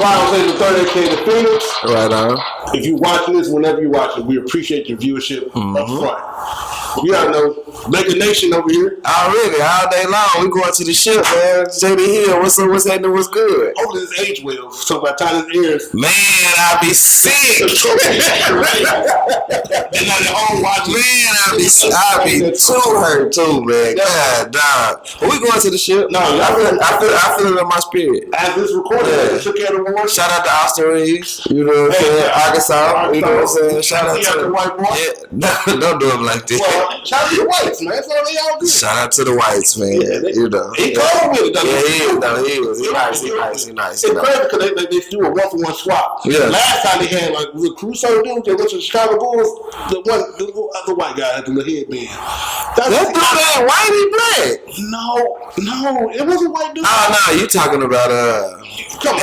Final Fantasy 30 came to Phoenix. Right on. If you're watching this, whenever you watch it, we appreciate your viewership up front. You gotta know, make a nation over here. Already, all day long. We going to the ship, man. JD Hill, what's up? What's happening? What's good? Hopefully this age well. So by the time this airs, man, I'll be sick. and now they're all watching. Man, I'll be too hurt too, man. God, dog. But we going to the ship. No, I feel it in my spirit. As this recording, took out the war. Shout out to Austin Reeves. You know what I'm saying? Arkansas. You know what I'm saying? Shout out to the white boy. Yeah, don't do them like this. Well, shout out to the whites, man. So they all good. Shout out to the whites, man. You know. He cold with it, though. Yeah, he is. No, he is. He nice. It's crazy because they do a 1-for-1 swap. Yeah. Last time they had like the Crusoe dude that went to the Chicago Bulls, the other white guy had the little headband. That dude ain't white, he black. No, it wasn't white dude. Oh no, you talking about Come on.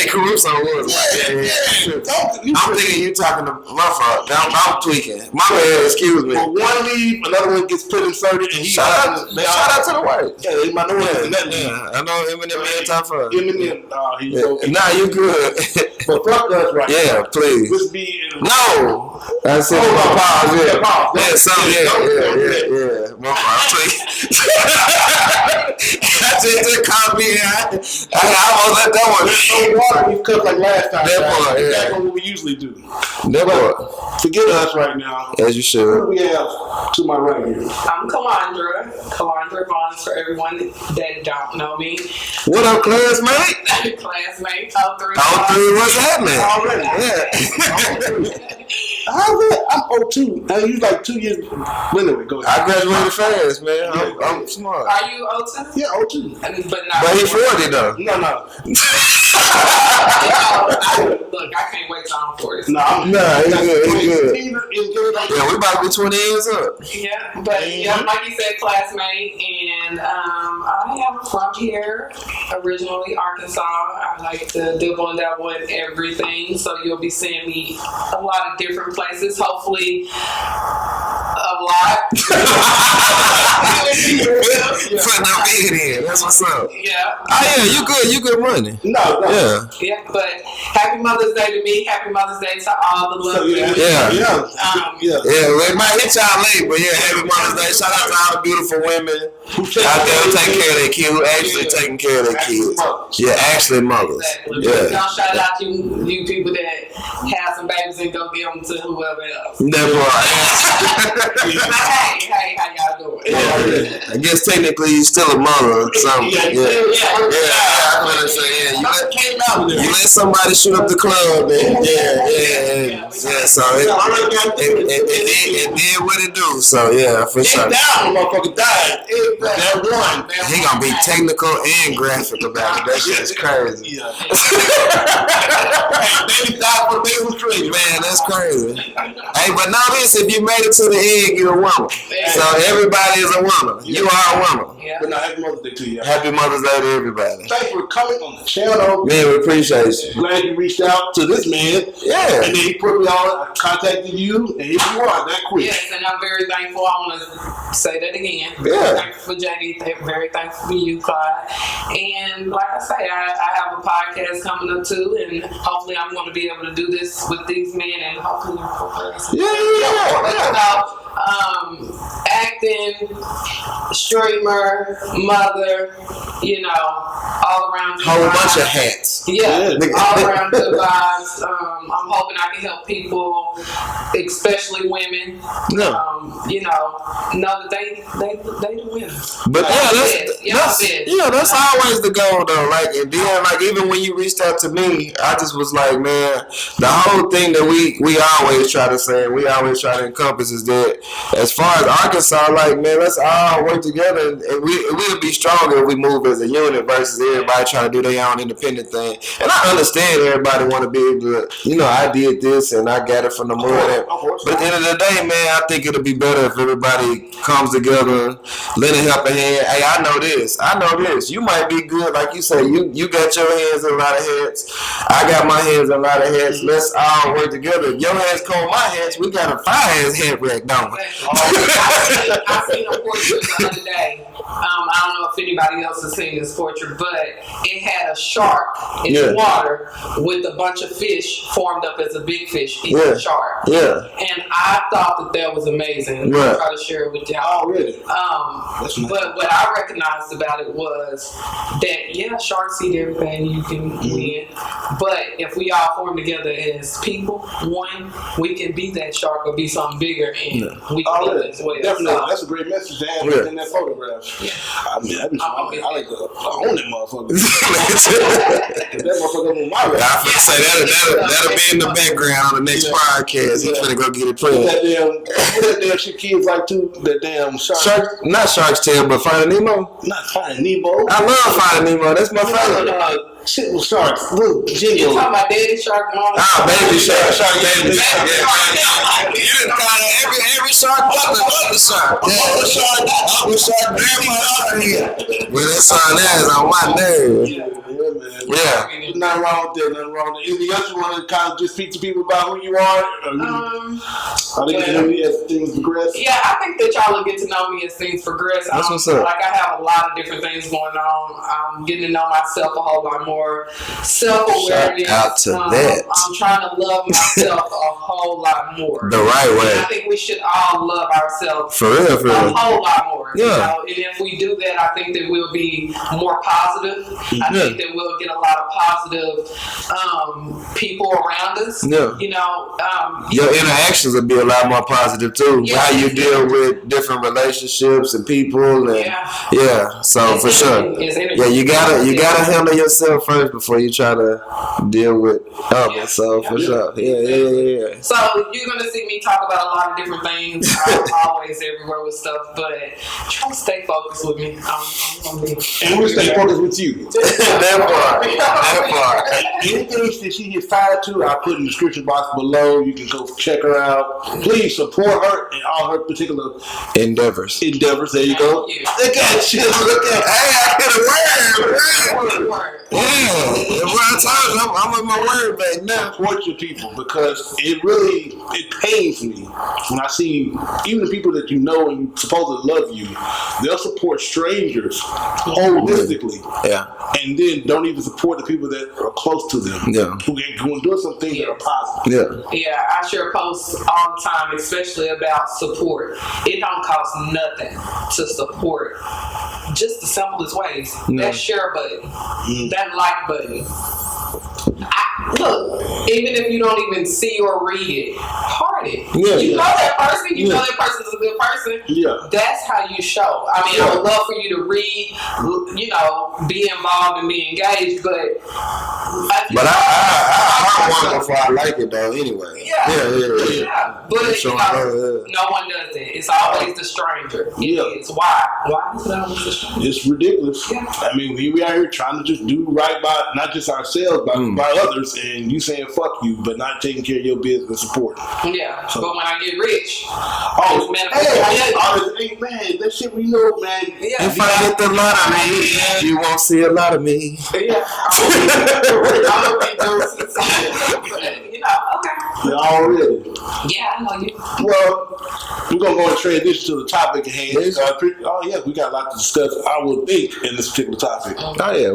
Caruso was. Yeah. I'm thinking you talking to my fault. I'm tweaking. My bad, excuse me. But one leave, another one gets put inserted, and shout out to the white. Yeah, they minorities. Yeah, I know Eminem ain't tough for. Eminem, he's okay. Nah, you good. But fuck us right now. Yeah, please. This be no. I said pause. Yeah, my fault. I'm tweaking. I just caught me. I almost let that one. No water, we cooked like last time. That's what we usually do. Forget us right now. As you should. What do we have to my right here? I'm Kalondra Vaughns for everyone that don't know me. What up, classmate? Classmate, 03. What's happening? Already. Yeah. How's that? I'm 02. Now you like 2 years. Anyway, go ahead. I graduated fast, man. I'm smart. Are you 02? Yeah, 02. But he's 40 though. No. Look, I can't wait till I'm 40. No, he's good. Yeah, we about to be 20 years up. Yeah, but like you said, classmate, and I am from here, originally Arkansas. I like to dibble and dabble in everything, so you'll be seeing me a lot of different places. Hopefully, a lot. Putting our bid in. That's what's up. Yeah. Oh yeah, you good money. No. Yeah, but happy Mother's Day to me. Happy Mother's Day to all the lovely women. Yeah. Well, it might hit y'all late, but yeah, happy Mother's Day. Shout out to all the beautiful women out there who take care of their kids, who actually taking care of their kids. Yeah, actually mothers. Exactly. Yeah. Don't shout out to you people that have some babies and go give them to whoever else. That part. Hey, how y'all doing? Yeah. I guess technically you're still a mother or something. Yeah. I'm gonna say, you let somebody shoot up the club, man. Yeah. So it did what it do. So yeah, for sure. Motherfucker died. That one. He gonna be technical and graphic about it. That shit's crazy. Yeah. Baby died for baby was crazy. Man, that's crazy. Hey, but know this: if you made it to the end, you're a woman. So everybody is a woman. You are a woman. Yeah. But now, happy Mother's Day to you. Happy Mother's Day to everybody. Thanks for coming on the channel. Man, we appreciate you. Glad you reached out to this man. Yeah. And then he put me on. I contacted you, and here you are that quick. Yes, and I'm very thankful. I want to say that again. Yeah. Thankful for JD. Very thankful for you, Clyde. And like I say, I have a podcast coming up too, and hopefully I'm going to be able to do this with these men, and hopefully acting, streamer, mother, all around. Whole bunch of hats. Yeah, all around good vibes. I'm hoping I can help people, especially women. Know that they the winners. But that's always the goal though. Like, and then even when you reached out to me, I just was like, man, the whole thing that we always try to say, we always try to encompass is that as far as Arkansas, like, man, let's all work together, and we'll be stronger if we move as a unit versus everybody trying to do their own independent thing. And I understand everybody want to be able to, I did this and I got it from the mud. But at the end of the day, man, I think it'll be better if everybody comes together, lend a helping hand. Hey, I know this. You might be good, like you say. You got your hands in a lot of hats. I got my hands in a lot of hats. Let's all work together. If your hands cold my hats, we got a 5 hands hat rack, don't we? I seen a portrait the other day I don't know if anybody else has seen this portrait, but it had a shark in the water with a bunch of fish formed up as a big fish eating the shark. Yeah. And I thought that was amazing. Right. I try to share it with y'all. Oh, really? But what I recognized about it was that, sharks eat everything, you can win. But if we all form together as people, one, we can be that shark or be something bigger, and we can do it as well. Definitely. So, That's a great message to have in that photograph. Yeah. I mean, I like to own that motherfucker. That motherfucker on my I feel say that'll be in the background on the next podcast. He's finna go get it played. That damn shit kids like too. That damn shark. Not Shark's Tale, but Finding Nemo. Not Finding Nemo. I love Finding Nemo. That's my favorite. Shit with sharks. Look, you talking about Daddy Shark, Mama? Baby Shark, baby Shark. You didn't call every shark other shark. Uncle Shark, Grandma Shark. Well, that song there is on my nerve. Yeah. Nothing wrong with that. Nothing wrong with that. Anything else you want to kind of just speak to people about who you are? Are they getting to know me as things progress? Yeah, I think that y'all will get to know me as things progress. That's what's up. Like, I have a lot of different things going on. I'm getting to know myself a whole lot more. Self-awareness. Shout out to that. I'm trying to love myself a whole lot more. The right way. And I think we should all love ourselves For real. a whole lot more. Yeah. You know? And if we do that, I think that we'll be more positive. I think that we'll get a lot of positive people around us. Yeah. You know, your interactions will be a lot more positive too. Yeah. How you deal with different relationships and people, and so for sure. Yeah, you gotta handle yourself first before you try to deal with others. Yeah. So for sure. Yeah. So you're gonna see me talk about a lot of different things. I'm always everywhere with stuff, but try to stay focused with me. I'm gonna be. And we'll stay focused with you. That part. Anything that she gets fired to, I'll put in the description box below. You can go check her out. Please support her in all her particular endeavors. There you go. Look at you. Hey, I get a word. Yeah. I'm with my word back now. Support your people, because it pains me when I see even the people that you know and you supposedly love you, they'll support strangers holistically. Yeah. And then don't even support the people that are close to them. Yeah. Who are doing some things that are positive. Yeah, I share posts all the time, especially about support. It don't cost nothing to support. Just the simplest ways. That share button. That like button. Look, even if you don't even see or read it, heart it. You know that person. You know that person's a good person. Yeah. That's how you show. I mean, I would love for you to read, be involved and be engaged, but I want before I like it though. Anyway. Yeah. But no one does it. It's always the stranger. It's why. Why is it always the stranger? It's ridiculous. Yeah. I mean, we out here trying to just do right by not just ourselves, but by others, and you saying fuck you, but not taking care of your business and support. Yeah. So, but when I get rich, man, that shit we know, man. Yeah. If I get the lot of me, you won't see a lot of me. Yeah. I'll be okay. Already. Yeah, I know you. Well, we're going to go and transition to the topic at hand. We got a lot to discuss, I would think, in this particular topic.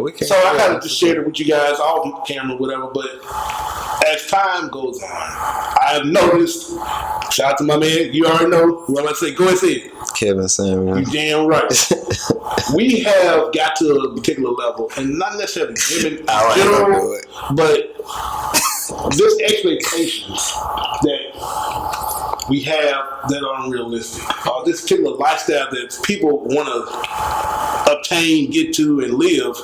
We can. So I kind of just shared it with you guys off camera, whatever, but as time goes on, I have noticed, shout out to my man, you already know what I'm going to say. Go ahead and say it. Kevin Samuel. You damn right. We have got to a particular level, and not necessarily women in general, but there's expectations that we have that are unrealistic. This particular lifestyle that people want to obtain, get to, and live,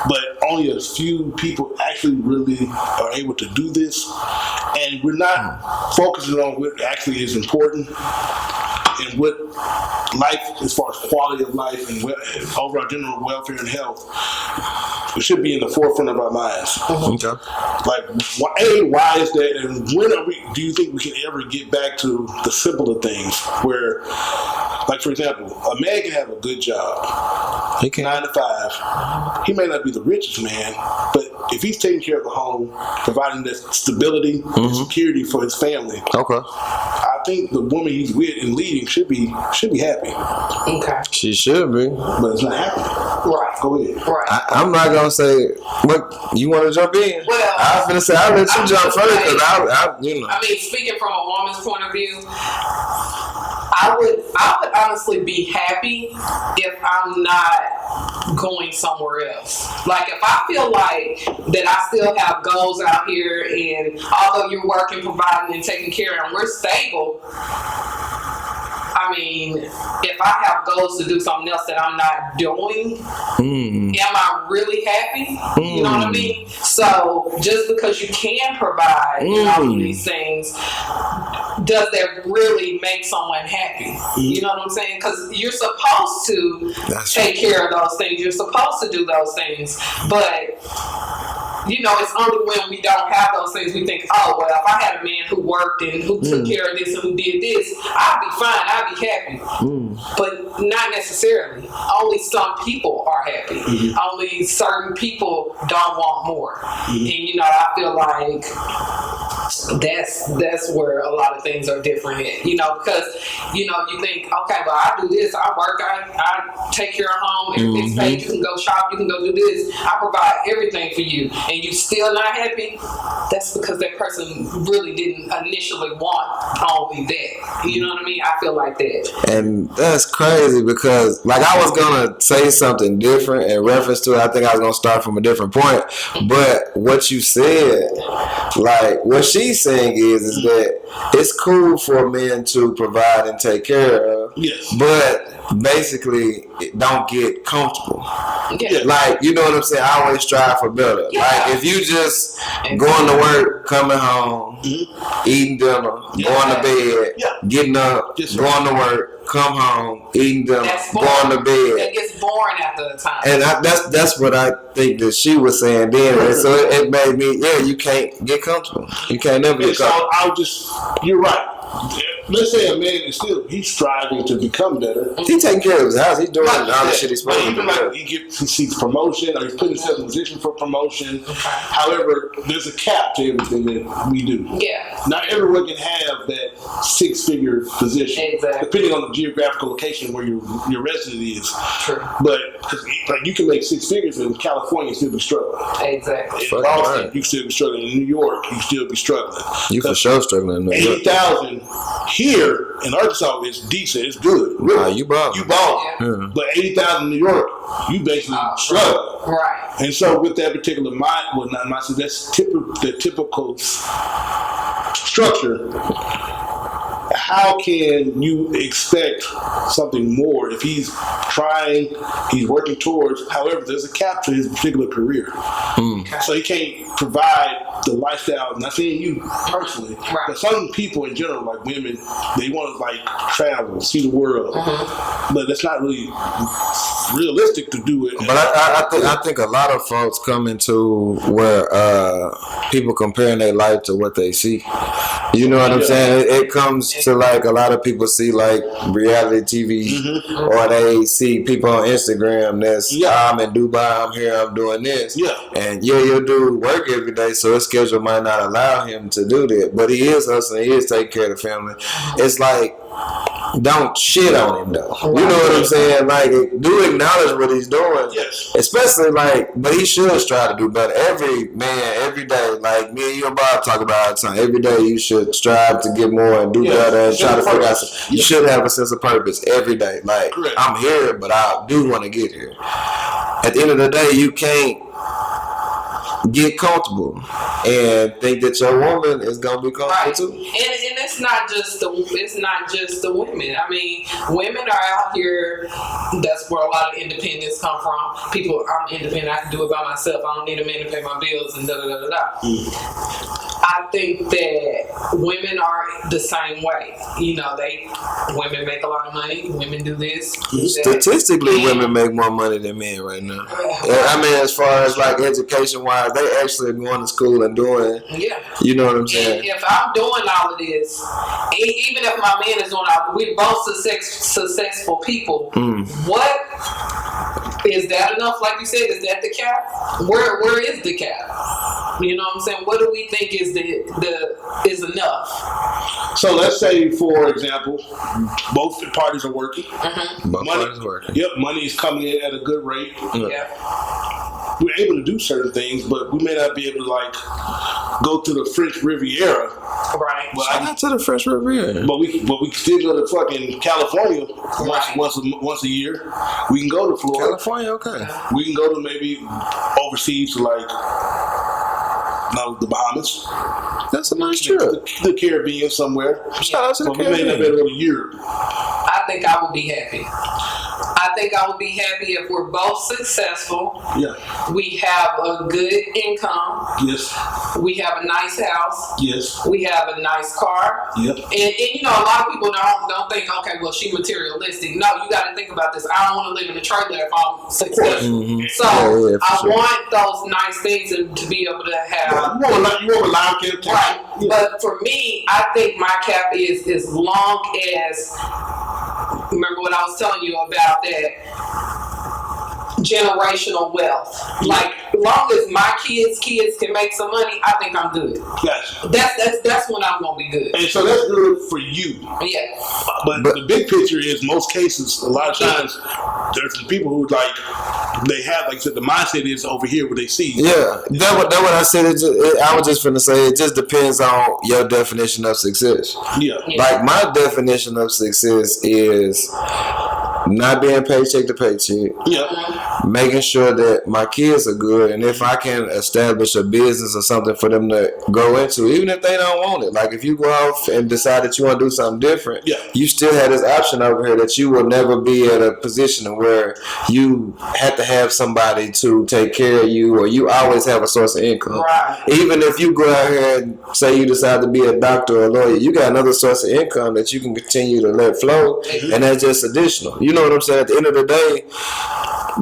but only a few people actually really are able to do this. And we're not focusing on what actually is important and what life, as far as quality of life and overall general welfare and health, it should be in the forefront of our minds. Okay. Like, why is that? And do you think we can ever get back to the simpler things where, like, for example, a man can have a good job. He can. 9 to 5. He may not be the richest man, but if he's taking care of the home, providing that stability and security for his family, okay, I think the woman he's with and leading should be happy. Okay. She should be, but it's not happening. Right. Go ahead. Right. I'm not gonna say what you want to jump in. Well, I was gonna say I'll let you jump first because I mean, speaking from a woman's point of view, I would honestly be happy if I'm not going somewhere else. Like if I feel like that I still have goals out here, and although you're working, providing, and taking care of, and we're stable. I mean, if I have goals to do something else that I'm not doing, am I really happy? You know what I mean? So just because you can provide all of these things, does that really make someone happy? You know what I'm saying? Because you're supposed to take care of those things. You're supposed to do those things. But you know, it's only when we don't have those things we think, oh, well, if I had a man who worked and who took care of this and who did this, I'd be fine, I'd be happy. But not necessarily. Only some people are happy. Only certain people don't want more. And, you know, I feel like that's where a lot of things are different at, you know, because, you know, you think, okay, well, I do this, I work, I take care of home, everything's paid, you can go shop, you can go do this, I provide everything for you, and you still not happy. That's because that person really didn't initially want only that. You know what I mean? I feel like that. And that's crazy because, like, I was gonna say something different in reference to it. I think I was gonna start from a different point, but what you said, like, what she's saying is that it's cool for men to provide and take care of, but basically don't get comfortable. Like, you know what I'm saying? I always strive for better. Like, if you just going to work, coming home, eating dinner, going to bed, getting up, going to work, come home, eating dinner, going to bed. It gets boring after a time. And that's what I think that she was saying then. And so it made me, you can't get comfortable. You can't never get comfortable. You're right. Let's say a man is he's striving to become better. He's taking care of his house. He's doing all the shit he's supposed to do. Like he seeks promotion, or he's putting himself in position for promotion. However, there's a cap to everything that we do. Yeah. Not everyone can have that 6-figure position, depending on the geographical location where your resident is. True. But like you can make 6 figures in California and still be struggling. Exactly. In Boston, you can still be struggling. In New York, you can still be struggling. You for sure struggling in New York. 80,000 here in Arkansas is decent. It's good. Really. You ball. Yeah. But 80,000 in New York, you basically struggle. Right. And so with that particular mindset, that's the typical structure. How can you expect something more if he's trying, he's working towards, however, there's a cap to his particular career. So he can't provide the lifestyle, I'm not saying you personally, but some people in general, like women, they want to like travel, see the world, but it's not really realistic to do it. But I think a lot of folks come into where people comparing their life to what they see. You know what I'm saying? It comes to like a lot of people see like reality TV, or they see people on Instagram that's I'm in Dubai, I'm here, I'm doing this, and your dude work every day, so his schedule might not allow him to do that, but he is hustling, he is taking care of the family. It's like, don't shit on him though. You know what I'm saying? Like, do acknowledge what he's doing. Especially like, but he should strive to do better. Every man, every day, like me and you and Bob talk about all the time. Every day you should strive to get more and do better and try to figure out something. You should have a sense of purpose every day. Like, I'm here, but I do want to get here. At the end of the day, you can't get comfortable and think that your woman is gonna be comfortable too. And it's not just the women. I mean, women are out here. That's where a lot of independence come from. People, I'm independent. I can do it by myself. I don't need a man to pay my bills and da da da da da. I think that women are the same way. You know, women make a lot of money. Women do this. Statistically, women make more money than men right now. I mean, as far as like education wise, they actually are going to school and doing. You know what I'm saying? And if I'm doing all of this, even if my man is doing all, we're both successful people. What is that enough? Like you said, is that the cap? Where is the cap? You know what I'm saying? What do we think is is enough? So let's say, for example, both parties are working. Both parties are working. Yep, money is coming in at a good rate. Yeah. We're able to do certain things, but we may not be able to go to the French Riviera. Right. Shout out to the French Riviera. But we can still go to fucking California once a year. We can go to Florida. California, okay. We can go to maybe overseas to the Bahamas. That's a nice trip. The Caribbean somewhere. Shout out to the Caribbean. We may not be able to go to Europe. I think I would be happy. I think I would be happy if we're both successful. Yeah. We have a good income. Yes. We have a nice house. Yes. We have a nice car. Yep. And you know, a lot of people don't think, okay, well, she materialistic. No, you got to think about this. I don't want to live in a trailer if I'm successful. Mm-hmm. So I want those nice things to be able to have. You want a live cap. Right. Yeah. But for me, I think my cap is as long as. Remember what I was telling you about that generational wealth. Like, as long as my kids can make some money, I think I'm good. Gotcha. That's when I'm gonna be good. And so that's good for you. Yeah. But the big picture is, most cases, a lot of times, there's some people who they have, like I said, the mindset is over here what they see. Yeah, that's what I said. I was just finna say, it just depends on your definition of success. Yeah. Like, my definition of success is not being paycheck to paycheck. Yeah. Making sure that my kids are good, and if I can establish a business or something for them to grow into, even if they don't want it. Like, if you go off and decide that you want to do something different, you still have this option over here that you will never be at a position where you have to have somebody to take care of you, or you always have a source of income. Right. Even if you go out here and say you decide to be a doctor or a lawyer, you got another source of income that you can continue to let flow, and that's just additional. You know what I'm saying? At the end of the day,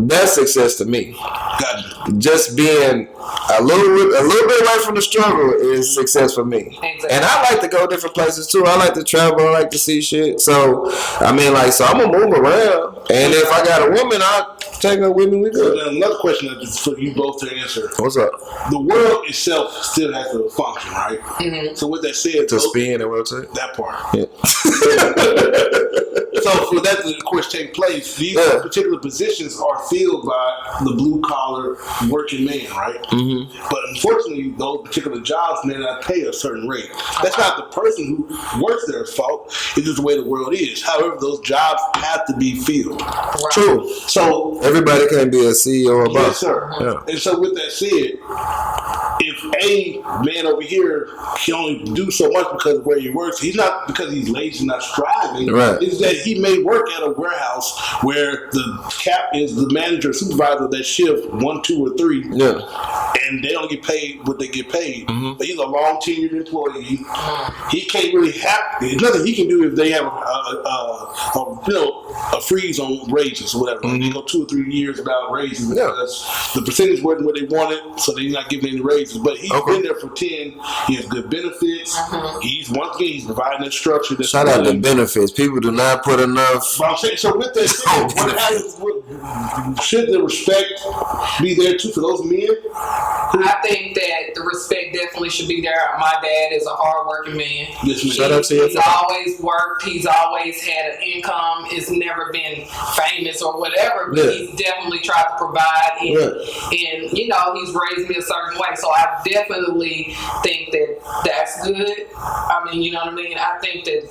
that's success to me. Gotcha. Just being a little bit away from the struggle is success for me. Exactly. And I like to go different places too. I like to travel. I like to see shit. So I'm gonna move around. And if I got a woman, I'll take her with me. We good. So another question for you both to answer. What's up? The world itself still has to function, right? Mm-hmm. So with that said, To spin and rotate. that part. Yeah. So for that to, of course, take place, these particular positions are filled by the blue-collar working man, right? Mm-hmm. But unfortunately, those particular jobs may not pay a certain rate. That's not the person who works there's fault. It's just the way the world is. However, those jobs have to be filled. Right. True. So everybody can't be a CEO or boss. yes, sir. Yeah. And so with that said, if a man over here can only do so much because of where he works, he's not because he's lazy, not striving. Right. It's that he may work at a warehouse where the cap is the manager, supervisor of that shift 1, 2, or 3. Yeah. And they don't get paid what they get paid. Mm-hmm. But he's a long tenured employee. He can't really there's nothing he can do if they have a freeze on raises or whatever. Mm-hmm. They go 2 or 3 years without raises because Yeah. the percentage wasn't what they wanted, so they're not giving any raises. But he's been there for 10. He has good benefits. He's providing that structure. Shout out to benefits. People do not put enough. But I'm saying, so with that said, what happens? Should the respect be there too for those men? I think that the respect definitely should be there. My dad is a hard-working man. Yes, ma'am. Shout out to you. He's always worked. He's always had an income. It's never been famous or whatever, but he's definitely tried to provide. And you know, he's raised me a certain way. So I definitely think that that's good. I mean, you know what I mean? I think that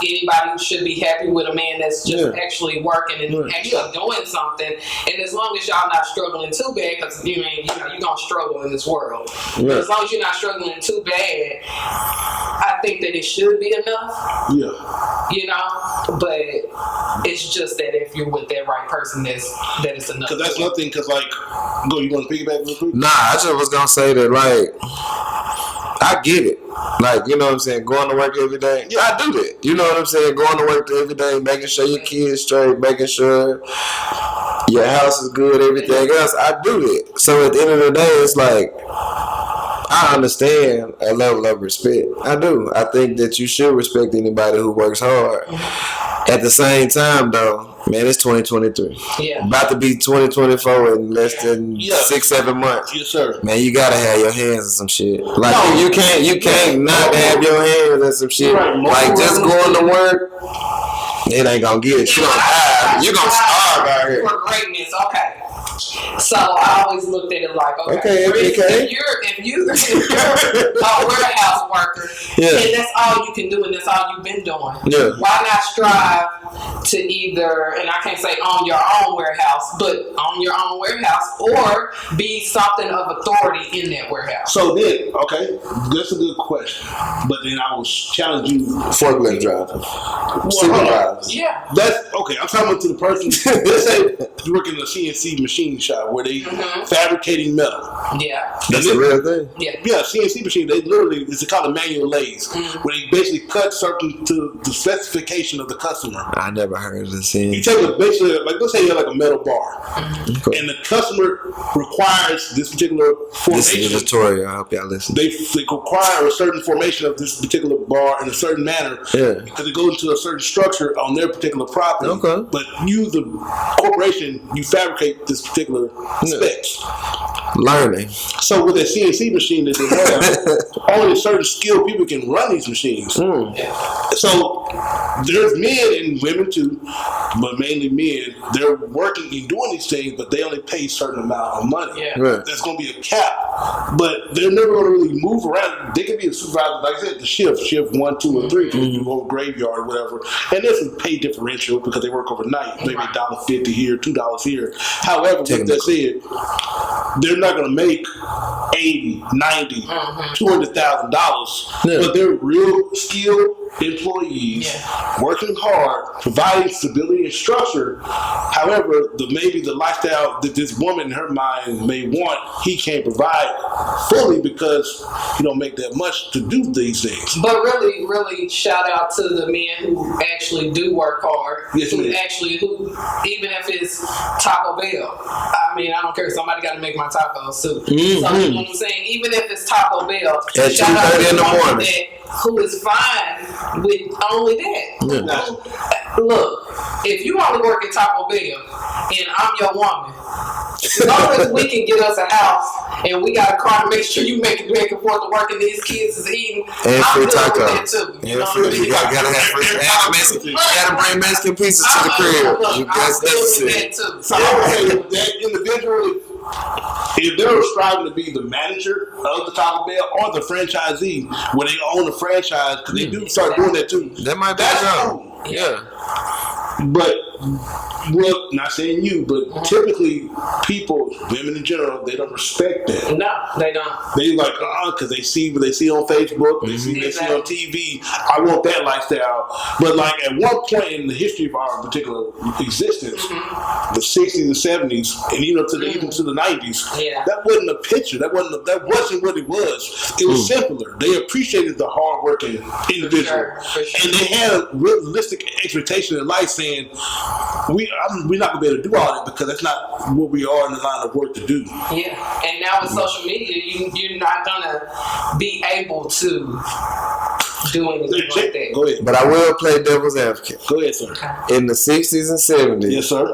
anybody should be happy with a man that's just actually working and actually doing something. And as long as y'all not struggling too bad, because you're gonna struggle in this world. But as long as you're not struggling too bad, I think that it should be enough. Yeah. You know, but it's just that if you're with that right person, that it's enough. Because that's nothing. Because you want to piggyback real quick? Nah, I just was gonna say that I get it. You know what I'm saying? Going to work every day. Yeah, I do that. You know what I'm saying? Going to work every day, making sure your kids straight, making sure your house is good, everything else. I do that. So at the end of the day, it's I understand a level of respect. I do. I think that you should respect anybody who works hard. At the same time, though, Man, it's 2023. Yeah. About to be 2024 in less than 6-7 months. Yes, sir. Man, you gotta have your hands in some shit. Like you can't not have your hands in some shit. Right. Like just going to work, it ain't gonna get it. You gonna die. You gonna starve out here. For greatness, okay. So I always looked at it like, if you're a warehouse worker, and that's all you can do, and that's all you've been doing. Why not strive to either, and I can't say own your own warehouse, but own your own warehouse, or be something of authority in that warehouse? So then, that's a good question. But then I was challenging you. Forklift driver. Supervisor. Yeah. That's okay. I'm talking to the person. Let's say you work in a CNC machine shop where they fabricating metal. Yeah. That's a real thing. Yeah. Yeah, CNC machine. They literally, it's called a manual lathe, where they basically cut something to the specification of the customer. I never heard of the CNC. You take basically, like let's say you have like a metal bar, and the customer requires this particular formation. This is a tutorial. I hope y'all listen. They require a certain formation of this particular bar in a certain manner. Yeah. Because it goes into a certain structure on their particular property. Okay. But you, the corporation, you fabricate this particular specs. Learning. So with that CNC machine that they have, only certain skilled people can run these machines. So there's men and women too, but mainly men. They're working and doing these things, but they only pay a certain amount of money. Yeah. Right. There's going to be a cap, but they're never going to really move around. They can be a supervisor, like I said, the shift 1, 2, or 3, you go graveyard or whatever, and there's a pay differential because they work overnight, maybe $1.50 here, $2 here. However, with that said, they're not going to make $80, $90, $200,000, but they're real skilled employees working hard, providing stability and structure. However, maybe the lifestyle that this woman in her mind may want, he can't provide fully because he don't make that much to do these things. But really, really shout out to the men who actually do work hard. Yes, who even if it's Taco Bell. I mean, I don't care. Somebody got to make my tacos too. So you know what I'm saying? Even if it's Taco Bell, at 2:30 in the morning. Who is fine with only that. Look, if you only work at Taco Bell and I'm your woman, as long as we can get us a house and we got a car to make sure you make it back and forth to work and these kids is eating, and I'm free good tacos. with that too. You know what I mean? You gotta have free. Gotta bring Mexican pizzas to the crib. That's necessary. So I would say that individually, if they're striving to be the manager of the Taco Bell or the franchisee, where they own the franchise, because they do start doing that too. That might be cool. Yeah. But, well, not saying you, but typically people, women in general, they don't respect that. No, they don't. They like, because they see what they see on Facebook, they see on TV. I want that lifestyle. But like at one point in the history of our particular existence, the 60s and 70s, and even to the 90s, that wasn't a picture. That wasn't what it was. It was simpler. They appreciated the hardworking individual, and they had a realistic expectation in life, saying, we're not gonna be able to do all that because that's not what we are in the line of work to do. Yeah, and now with social media, you're not gonna be able to do anything like that. Go ahead. But I will play devil's advocate. Go ahead, sir. In the 60s and 70s, yes, sir,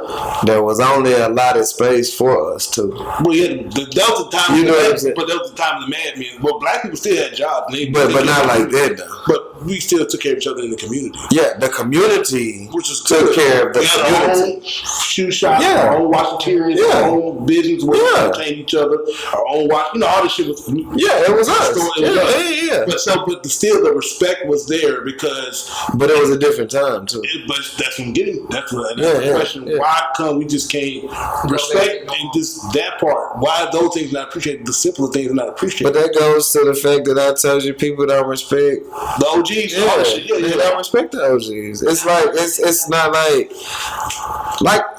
there was only a lot of space for us too. Well, yeah, that was the time. You know what I'm saying? But that was the time of the Mad Men. Well, black people still had jobs, but not like that though. But we still took care of each other in the community. Yeah, the community took care of the community. Our own shoe shop, our own washaterias, our own business where we entertain each other, our own watch. You know, all this shit was. Yeah, it was us. Yeah. But still, the respect was there because. But it was a different time too. But that's what I'm getting. That's the question. Yeah. Why come we just can't respect and just that part? Why are those things not appreciated? The simpler things are not appreciated. But that goes to the fact that I told you people don't respect the OGs. They don't respect the OGs. It's like it's not like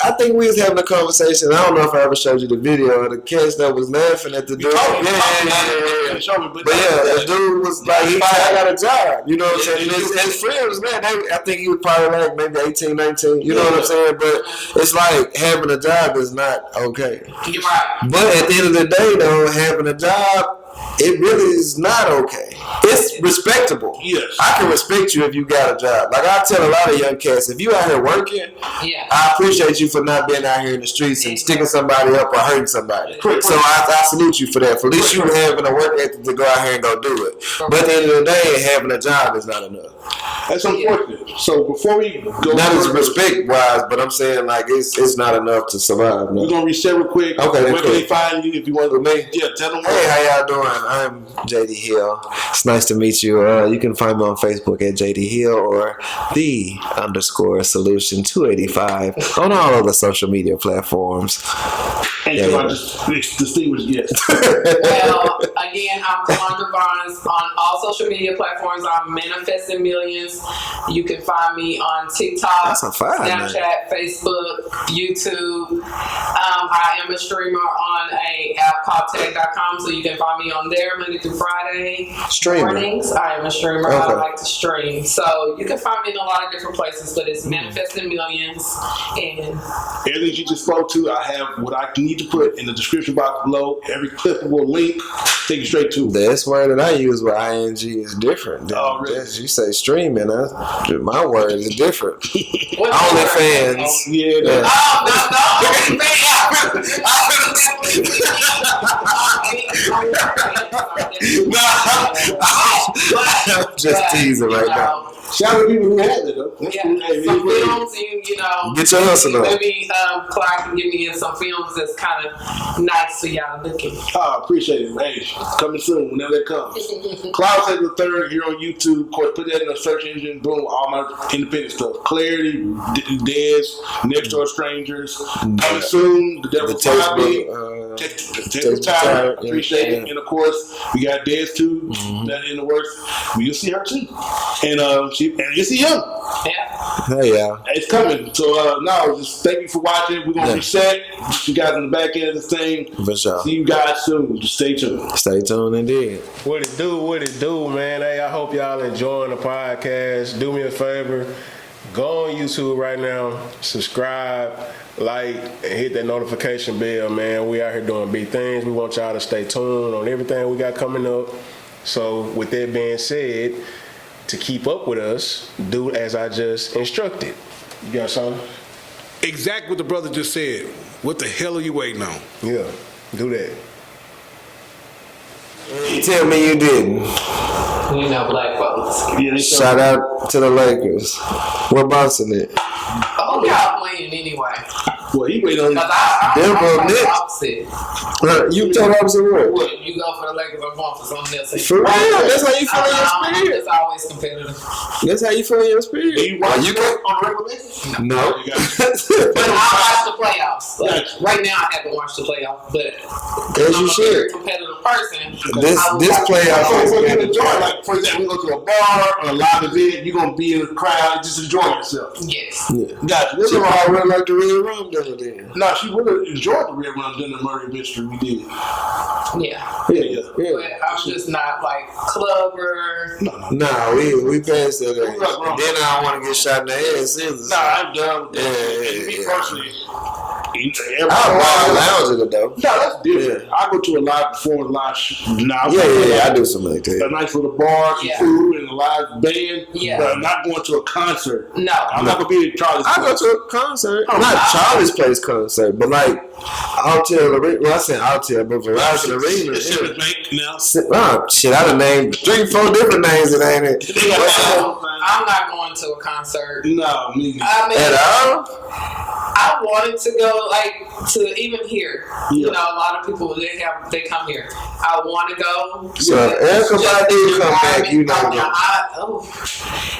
I think we was having a conversation. I don't know if I ever showed you the video of the cats that was laughing at the dude. Yeah. Show me, but the dude was like, I got a job. You know what I'm saying? His friends, man, I think he was probably like maybe 18, 19. You know what I'm saying? But it's like having a job is not okay. You're right. But at the end of the day, though, having a job it really is not okay. It's respectable. Yes. I can respect you if you got a job. Like I tell a lot of young cats, if you out here working, I appreciate you for not being out here in the streets and sticking somebody up or hurting somebody. So I salute you for that. For at least you having a work ethic to go out here and go do it. But at the end of the day, having a job is not enough. That's unfortunate. So before we go, not as respect wise, but I'm saying like it's not enough to survive. No. We're gonna reset real quick. Okay, where can they find you if you want to? Me? Yeah, tell them. Hey, how y'all doing? I'm JD Hill. It's nice to meet you. You can find me on Facebook at JD Hill or the_solution285 on all of the social media platforms. And distinguished guest. Well, again, I'm Kalondra Vaughns on all social media platforms. I'm Manifesting Millions. You can find me on TikTok, Snapchat, Facebook, YouTube. I am a streamer on a app called tag.com, so you can find me on there Monday through Friday mornings. I am a streamer. Okay. I like to stream. So you can find me in a lot of different places, but it's Manifesting Millions. And everything you just spoke to, I have what I need to put in the description box below. Every clickable link, take you straight to. This word that I use with ing is different. Really? You say streaming, my word is different. OnlyFans. No. I'm just teasing right now. Shout out to people who had it, though. Some films, get your hustle up. Maybe Clyde can give me in some films that's kind of nice for y'all looking. Appreciate it. Hey, coming soon, whenever that comes. Cloud said the third here on YouTube. Of course, put that in the search engine. Boom, all my independent stuff. Clarity, Dez, Next Door Strangers. Coming soon. The Devil's Hobby. Texas Tower. Appreciate it. And of course, we got Dez too. That in the works. You'll see her too. And you see him. Yeah. It's coming. So now, just thank you for watching. We're gonna reset. Get you guys on the back end of this thing. For sure. See you guys soon. Just stay tuned. Stay tuned indeed. What it do, man. Hey, I hope y'all enjoying the podcast. Do me a favor. Go on YouTube right now. Subscribe, like, and hit that notification bell, man. We out here doing big things. We want y'all to stay tuned on everything we got coming up. So with that being said, to keep up with us, do as I just instructed. You got something? Exactly what the brother just said. What the hell are you waiting on? Yeah, do that. Tell me you didn't. Black folks. Shout out to the Lakers. We're bouncing it. Oh, y'all playing anyway. Well, he waiting on Denver Knicks. You tell them some what? You go for the Lakers, I'm going for something else. For real? That's how you feel in your spirit? It's always competitive. That's how you feel in your spirit? You watch you can on a regular basis? No. But I watch the playoffs. Like, right now, I haven't watched the playoffs, but as you should. I'm a very competitive person. This playoff is going to enjoy. Like, for example, we go to a bar or a live event, you're going to be in the crowd and just enjoy yourself. Yes. Yeah. Gotcha. This is why I really like the Red Rum dinner then. No, she would have enjoyed the Red Rum dinner Murray Mystery we did. Yeah. But I'm just not like clubber. No, we passed that. Then I don't want to get shot in the head either. Nah, I'm done with that. Me personally, I don't lounge it though. No, that's different. Yeah. I go to a live performance, live I do something like that. A nice little bar, some food, and a live band. Yeah. But I'm not going to a concert. No. I'm not going to be at Charlie's Place. I go to a concert. Not Charlie's Place concert, but like Altair Arena. Well, I said Altair, but Verizon Arena. Shit, I done named 3-4 different names, it ain't it? I'm not going to a concert. No, me neither. At all? I wanted to go, like, to even here. Yeah. You know, a lot of people, they come here. I want to go. So, everybody did come back, you know.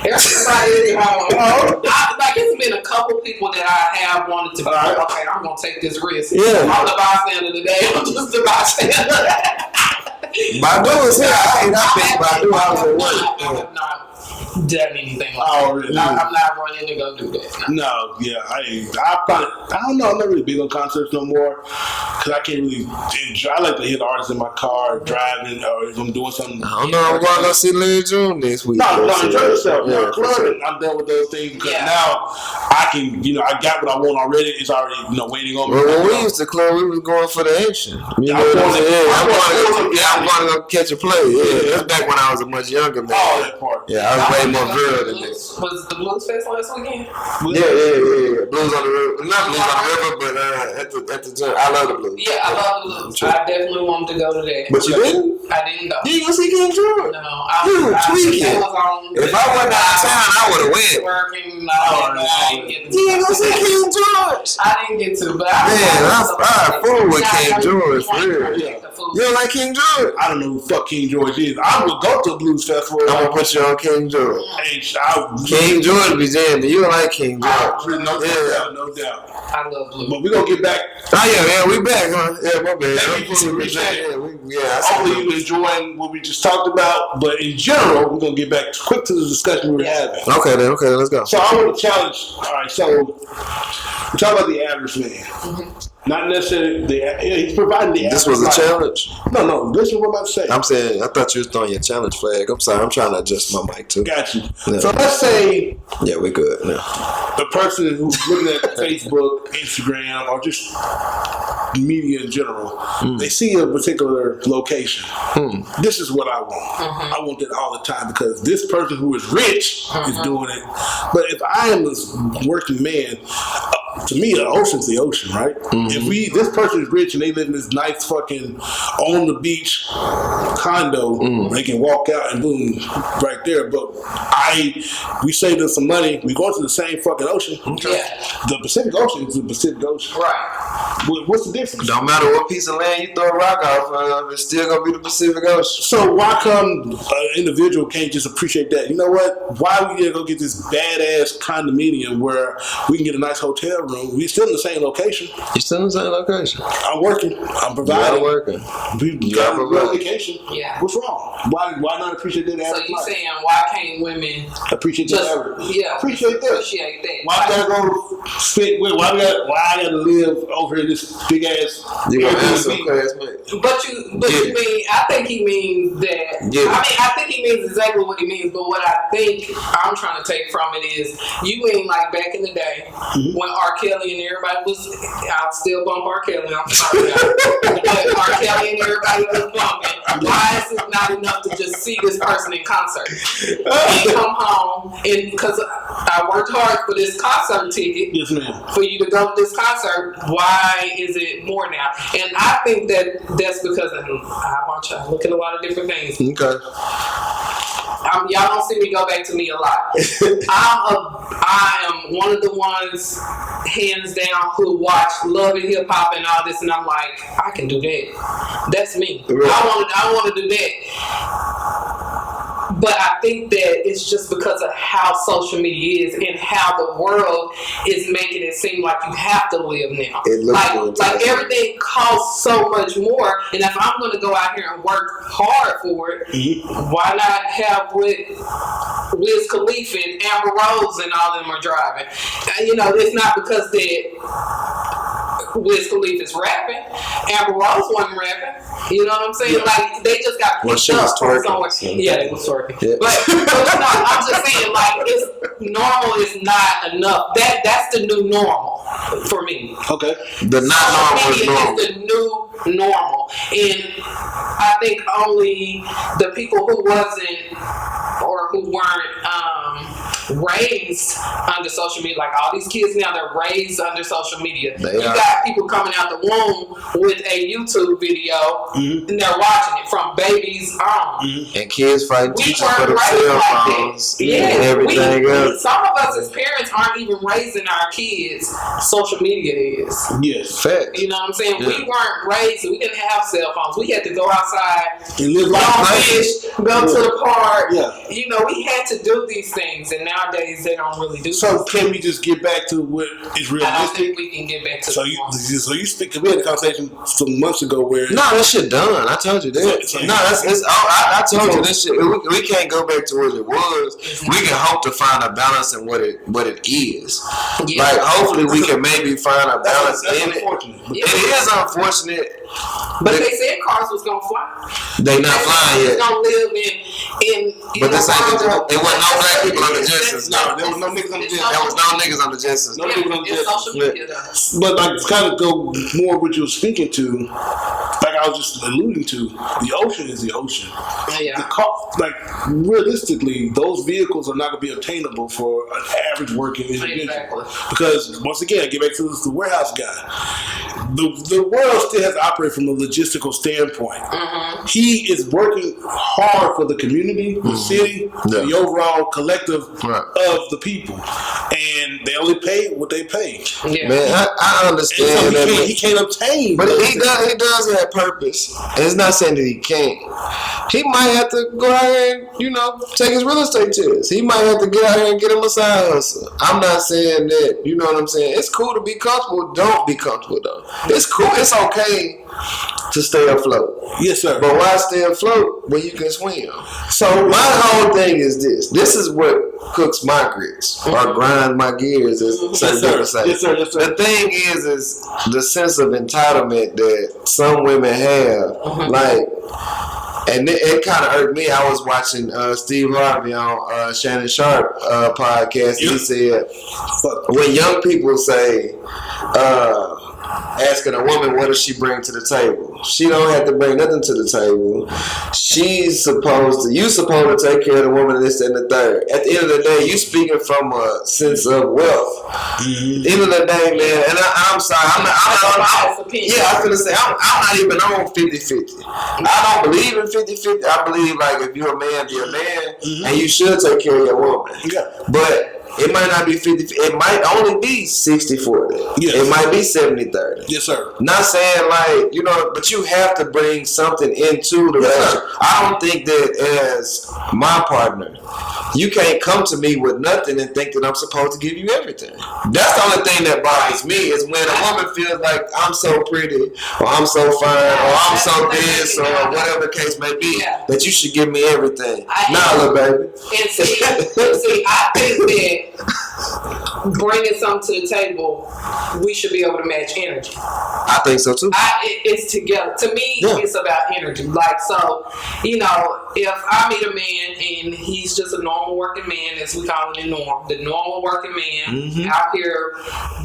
Everybody, like, it's been a couple people that I have wanted to be like, okay, I'm going to take this risk. Yeah. I'm the bystander today. I'm just the bystander. Badu is here. I ain't not been Badu. I was at work. I have not done anything like that. Really? I'm not running to go do that. No, yeah, I don't know. I'm not really big on concerts no more because I can't really enjoy. I like to hear the artists in my car driving, or if I'm doing something. I don't know. I'm going to go see Larry June this week. No, enjoy yourself. Yeah, Clubbing, I'm done with those things because now I can, I got what I want already. It's already, waiting on me. Well, when we used to club, we was going for the action. I'm going to go catch a play. Yeah, that's back when I was a much younger man. Oh, that part. Yeah, I was way more virile than this. Was the Blues Fest last weekend? Yeah. Blues on the river. Not Blues on the river, but at the gym. I love the blues. Yeah, I love the Blues. I definitely wanted to go to that. But you didn't? I didn't go. You didn't go see King George? No. You tweaking. If I went downtown, I would have went. Working. I didn't get to. You didn't go see King George? I didn't get to, but I fool with King George, for real. You don't like King George? I don't know who the fuck King George is. I would go to a blues festival. I'm gonna put you on King George. King George be jamming. You don't like King George? No doubt. I love blues. But we're gonna get back. Oh yeah, we back, huh? Yeah, my bad. Hopefully you enjoying what we just talked about. But in general, we're gonna get back quick to the discussion we were having. Okay, let's go. So I want to challenge. All right, so we talk about the average man. Mm-hmm. Not necessarily he's providing the. This was a challenge. No. This is what I'm about to say. I'm saying I thought you was throwing your challenge flag. I'm sorry. I'm trying to adjust my mic too. Got you. Yeah. So let's say. Yeah, we're good now. The person who's looking at Facebook, Instagram, or just media in general, they see a particular location. This is what I want. I want it all the time because this person who is rich is doing it. But if I am a working man, to me, the ocean's the ocean, right? If this person is rich and they live in this nice fucking on the beach condo, they can walk out and boom, right there. But we saved us some money. We go to the same fucking ocean. Yeah. The Pacific Ocean is the Pacific Ocean. Right. What's the difference? Don't matter what piece of land you throw a rock off of, it's still gonna be the Pacific Ocean. So why come an individual can't just appreciate that? You know what? Why we gotta go get this badass condominium where we can get a nice hotel room? We still in the same location. You still in the same location? I'm working. I'm providing. You're working. We got a vacation. Yeah. What's wrong? Why not appreciate that? So you saying why can't women appreciate that? Yeah. Appreciate that. Why I gotta go sit with? Why I gotta live over here in this big ass? You gonna answer classmate? But you mean? I think he means that. Yeah. I mean, I think he means exactly what he means. But what I think I'm trying to take from it is, you mean like back in the day when R. Kelly and everybody was. I'll still bump R. Kelly. I'm sorry, but R. Kelly and everybody was bumping. Why is it not enough to just see this person in concert and come home and because I worked hard for this concert ticket? Yes, ma'am. For you to go to this concert, why is it more now? And I think that's because I want you to look at a lot of different things. Okay. Y'all don't see me go back to me a lot. I am one of the ones, hands down, who watch Love and Hip Hop and all this, and I'm like, I can do that. That's me. Really? I want to do that. But I think that it's just because of how social media is and how the world is making it seem like you have to live now. Like everything costs so much more, and if I'm going to go out here and work hard for it, why not have what Wiz Khalifa and Amber Rose and all them are driving? It's not because that Wiz Khalifa's rapping. Amber Rose wasn't rapping. You know what I'm saying? Yeah. Like, they just got picked up from somewhere. Yeah, they was twerking. Yeah. But I'm just saying, like, normal is not enough. That's the new normal for me. Okay. The not normal is normal. Is the new normal. And I think only the people who wasn't or who weren't raised under social media, like all these kids now, they're raised under social media. You got people coming out the womb with a YouTube video and they're watching it from babies on. And kids fighting teachers for their cell phones and everything else. Some of us as parents aren't even raising our kids. Social media is. Yes. Fact. You know what I'm saying? Yeah. We weren't raised, we didn't have cell phones. We had to go outside and live like fish, go to the park. Yeah. We had to do these things, and now nowadays they don't really do. So can we just get back to what is realistic? I don't think we can get back to. So you speak. We had a conversation some months ago where that shit done. I told you that. I told you this shit. We can't go back to what it was. We can hope to find a balance in what it is. Yeah. Like hopefully we can maybe find a balance in it. Yeah. It is unfortunate. But they said cars was gonna fly. They not flying yet. Gonna live in. But this ain't. It wasn't no black people on the Jetsons. No, there was no niggas on the Jetsons. There was no niggas on the Jetsons. No niggas on the Jetsons. Social media though. But like to kind of go more what you were speaking to, like I was just alluding to, the ocean is the ocean. Yeah. The car, like realistically, those vehicles are not gonna be obtainable for an average working individual. Exactly. Because once again, I get back to the warehouse guy. The world still has to operate from a logistical standpoint. Mm-hmm. He is working hard for the community, the city, the overall collective of the people, and they only pay what they pay. Yeah. Man, I understand so he can't obtain, but he does have purpose. And it's not saying that he can't. He might have to go out here and take his real estate test. He might have to get out here and get him a side hustle. I'm not saying that. You know what I'm saying? It's cool to be comfortable. Don't be comfortable though. It's cool. It's okay to stay afloat. Yes, sir. But why stay afloat when you can swim? So my whole thing is this. This is what cooks my grits or grinds my gears, as some people say. Yes, sir. The thing is the sense of entitlement that some women have. Like, and it kind of irked me. I was watching Steve Harvey on Shannon Sharp podcast. He said, when young people say, asking a woman what does she bring to the table, she don't have to bring nothing to the table. You supposed to take care of the woman, this and the third. At the end of the day, you speaking from a sense of wealth. Mm-hmm. At the end of the day, man, and I'm sorry, I'm I was gonna say I'm not even on 50-50. I don't believe in 50-50. I believe like if you're a man, be a man, and you should take care of your woman. Yeah. But it might not be 50. It might only be 60-40. Yes. It might be 70-30. Yes, sir. Not saying like, but you have to bring something into the relationship. I don't think that as my partner, you can't come to me with nothing and think that I'm supposed to give you everything. That's the only thing that bothers me is when a woman feels like I'm so pretty or I'm so fine or I'm so this or whatever the case may be, that you should give me everything. Nah, little baby. And see, I think that bringing something to the table, we should be able to match energy. I think so too. It's together. To me, it's about energy. Like, so, if I meet a man and he's just a normal working man, as we call it the normal working man, out here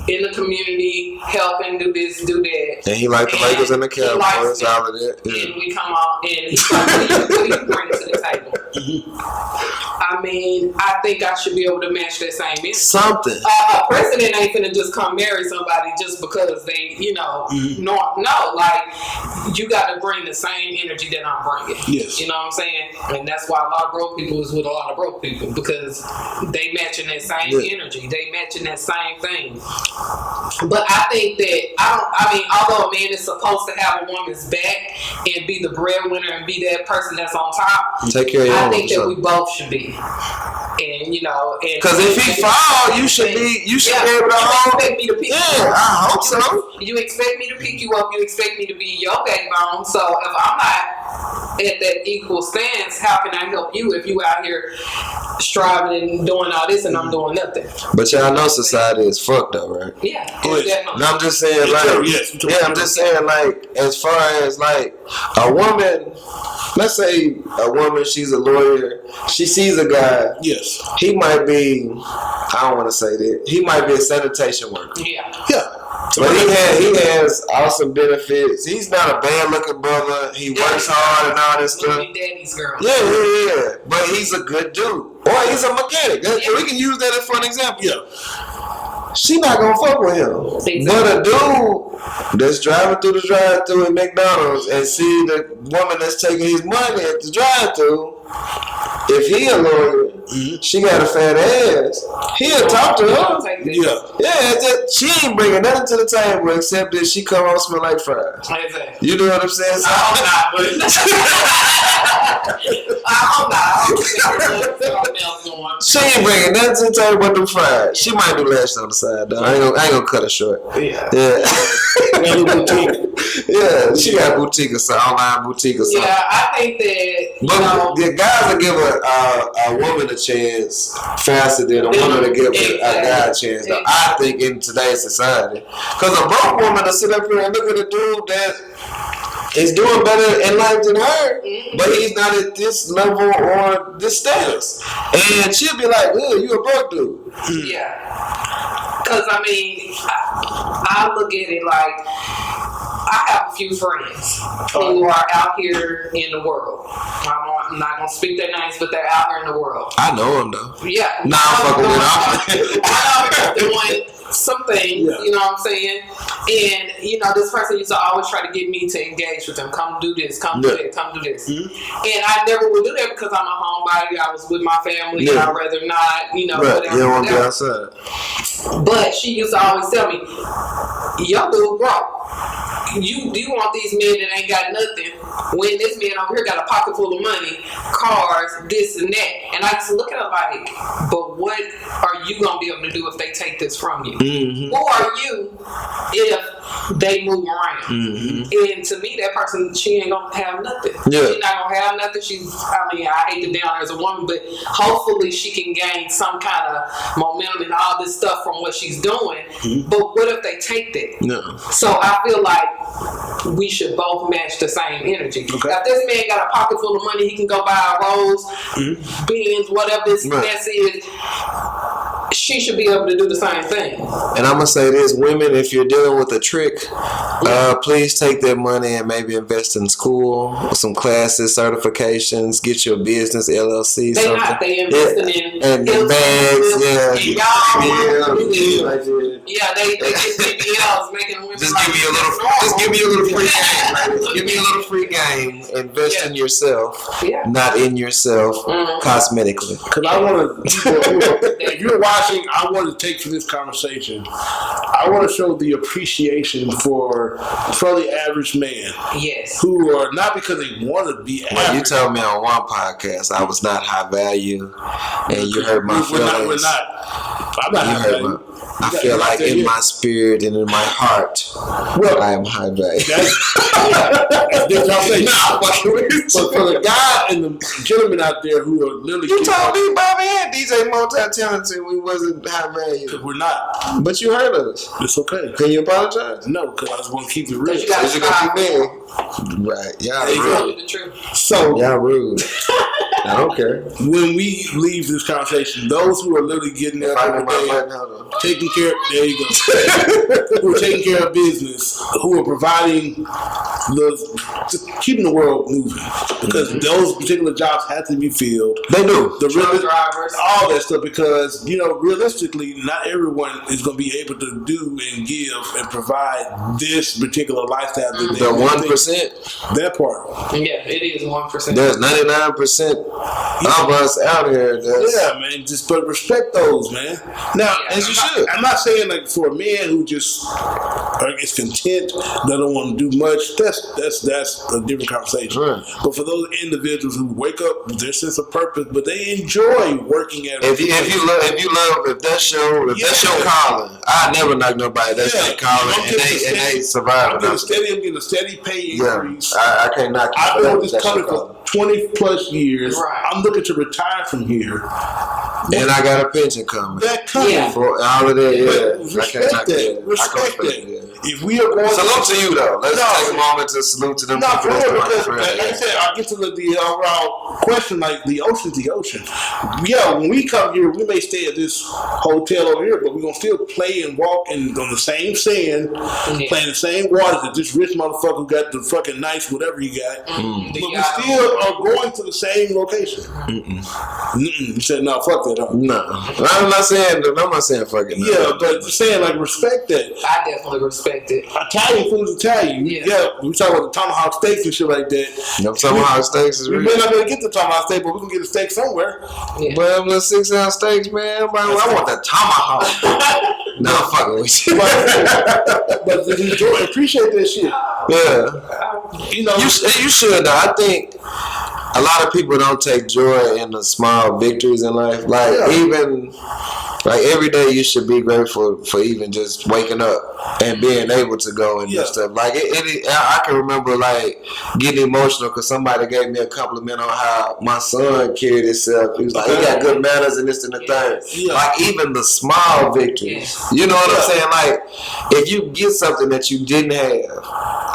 in the community, helping, do this, do that. And he like the Lakers and the Cowboys, all of that. Yeah. And we come on and he's like, what do you bring to the table? I mean, I think I should be able to match that same energy. Something. A president ain't finna just come marry somebody just because they, no, like, you got to bring the same energy that I'm bringing. Yes. You know what I'm saying? And that's why a lot of broke people is with a lot of broke people, because they matching that same energy. They matching that same thing. But I think that, although a man is supposed to have a woman's back and be the breadwinner and be that person that's on top, take care of I think that we both should be. And because if he fall, you should be able to hold. You expect me to pick you up. I hope so. You expect me to pick you up. You expect me to be your backbone. So if I'm not at that equal stance, how can I help you if you out here striving and doing all this and I'm doing nothing? But y'all know society is fucked up, right? Yeah, definitely. I'm just saying, I'm just saying, like, as far as like a woman. Let's say a woman, she's a lawyer. She sees a guy. Yes. He might be, I don't want to say that. He might be a sanitation worker. Yeah. But he has awesome benefits. He's not a bad looking brother. He works hard and all this stuff. Daddy's girl. Yeah. But he's a good dude. Or he's a mechanic. We can use that for an example. Yeah. She not gonna fuck with him. Exactly. But a dude that's driving through the drive-thru at McDonald's and see the woman that's taking his money at the drive-thru, if he a lawyer she got a fat ass. He'll talk to her. She ain't bringing nothing to the table except that she come home smell like fries. You know what I'm saying? So, I'm not, but she ain't bringing nothing to the table but them fries. She might do lashes on the side though. I ain't gonna cut her short. Yeah. Yeah, she got boutique or something, online boutique or something. Yeah, I think that the guys will give a woman a chance faster than a woman to give a guy a chance. Though. I think in today's society, because a broke woman to sit up here and look at a dude that is doing better in life than her, but he's not at this level or this status, and she'll be like, "Ooh, you a broke dude." Yeah, because I mean, I look at it like, I have a few friends who are out here in the world. I'm not going to speak their names, but they're out here in the world. I know them though. Yeah. Nah, I'm fucking with them. I'm doing something, you know what I'm saying? And, you know, this person used to always try to get me to engage with them. Come do this, come do that, come do this. And I never would do that because I'm a homebody. I was with my family and I'd rather not, you know, whatever. You don't want to be outside. But she used to always tell me, yo, dude, bro, you want these men that ain't got nothing when this man over here got a pocket full of money, cars, this and that. And I used to look at her like, but what are you going to be able to do if they take this from you? Who are you if they move around? And to me, that person, she ain't going to have nothing. She's not going to have nothing. I hate to down her as a woman, but hopefully she can gain some kind of momentum and all this stuff from what she's doing. But what if they take that? No. So I feel like we should both match the same energy. Okay. If this man got a pocket full of money, he can go buy a Rolls, Benz, whatever this mess is. She should be able to do the same thing. And I'm gonna say this, women, if you're dealing with a trick, please take that money and maybe invest in school, some classes, certifications, get your business, LLC, they something. Not. They investing in bags, they get BBLs making women just give me a little free game. Give me a little free game. Invest in yourself, not in yourself cosmetically. Because I want to, if you're watching, I want to take from this conversation, I want to show the appreciation for the average man. Yes. Who are not because they want to be average. Well, you told me on one podcast I was not high value, and you hurt my feelings. We're not. I'm not high value. I feel like in my spirit and in my heart, I am high value. That's different. But for the guy and the gentlemen out there who are literally... You told me Bobby and DJ multi-talented we wasn't high value. We're not. But you heard us. It's okay. Can you apologize? No, because I just want to keep it real. Because you got to keep it. Right. Y'all rude. So, y'all rude. I don't care. When we leave this conversation, those who are literally getting there every day, taking care, there you go, who are taking care of business, who are providing keeping the world moving, because those particular jobs have to be filled. They do. The drivers, all that stuff, because realistically, not everyone is going to be able to do and give and provide this particular lifestyle. That the 1%. That part. Yeah, it is 1%. There's 99% of us out here. Man. But respect those, man. Now, as you should. I'm not saying like for a man who just is content, doesn't want to do much. That's a different conversation. Right. But for those individuals who wake up with their sense of purpose, but they enjoy working at if that show calling, I never knock nobody that's calling and they survive. I'm getting a steady pay increase. I can't knock you. I've been with this company for 20 plus years. Right. I'm looking to retire from here. And I got a pension coming. That coming. For all of that, Respect that. Respect that. If we are going salute to you though. Let's take a moment to salute to them. Not for real, because like I said, I get to the overall question, like the ocean's the ocean. Yeah, when we come here, we may stay at this hotel over here, but we're gonna still play and walk on the same sand, playing the same waters that this rich motherfucker who got the fucking nice whatever he got. But we still are going to the same location. You said no, fuck that. Huh? No, I'm not saying fuck it. No. Yeah, but saying like respect that. I definitely respect respect it. Italian food is Italian. Yeah, we talk about the tomahawk steaks and shit like that. Tomahawk steaks is we real. may not be able to get the tomahawk steak, but we can get a steak somewhere. Yeah. But them little 6-ounce steaks, man. I want that tomahawk. No, I'm fucking with you. But enjoy, appreciate that shit. Yeah. You know, you should. Though. I think a lot of people don't take joy in the small victories in life. Like even like every day, you should be grateful for even just waking up and being able to go and do stuff. Like I can remember like getting emotional because somebody gave me a compliment on how my son carried himself. He was like, he got good manners and this and the third. Yeah. Like even the small victories. You know what I'm saying? Like if you get something that you didn't have,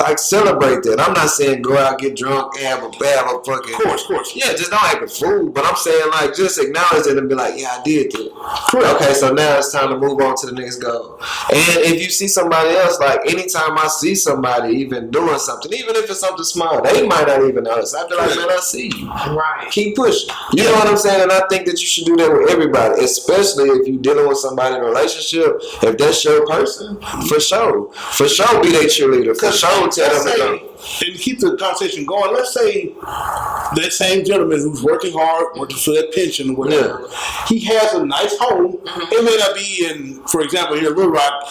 like celebrate that. I'm not saying go out, get drunk, and have a fucking. Of course. Yeah, just don't act a fool. But I'm saying like just acknowledge it and be like, yeah, I did that. Correct. Okay, so now it's time to move on to the next goal. And if you see somebody else, like anytime I see somebody even doing something, even if it's something small, they might not even notice. I'd be like, man, I see you. Right. Keep pushing. You know what I'm saying? And I think that you should do that with everybody, especially if you're dealing with somebody in a relationship. If that's your person, for sure. For sure be their cheerleader. For sure tell them to go. And keep the conversation going. Let's say that same gentleman who's working hard, working for that pension or whatever, he has a nice home. It may not be in, for example, here in Little Rock.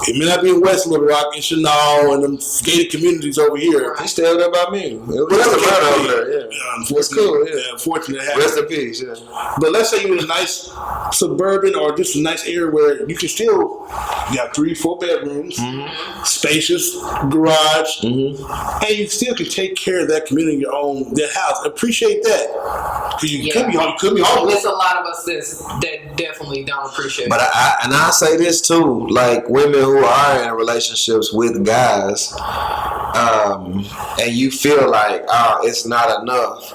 It may not be in West Little Rock, in Chenal, and them gated communities over here. He stayed there by me. It was over there, It's cool. Yeah, unfortunately, rest in peace. Yeah. But let's say you're in a nice suburban or just a nice area where you can still, you have 3-4 bedrooms, spacious garage, and you still can take care of that community, your own, that house. Appreciate that. Because you could be homeless. There's a lot of us that definitely don't appreciate it. But I say this too, like women who are in relationships with guys, and you feel like, it's not enough.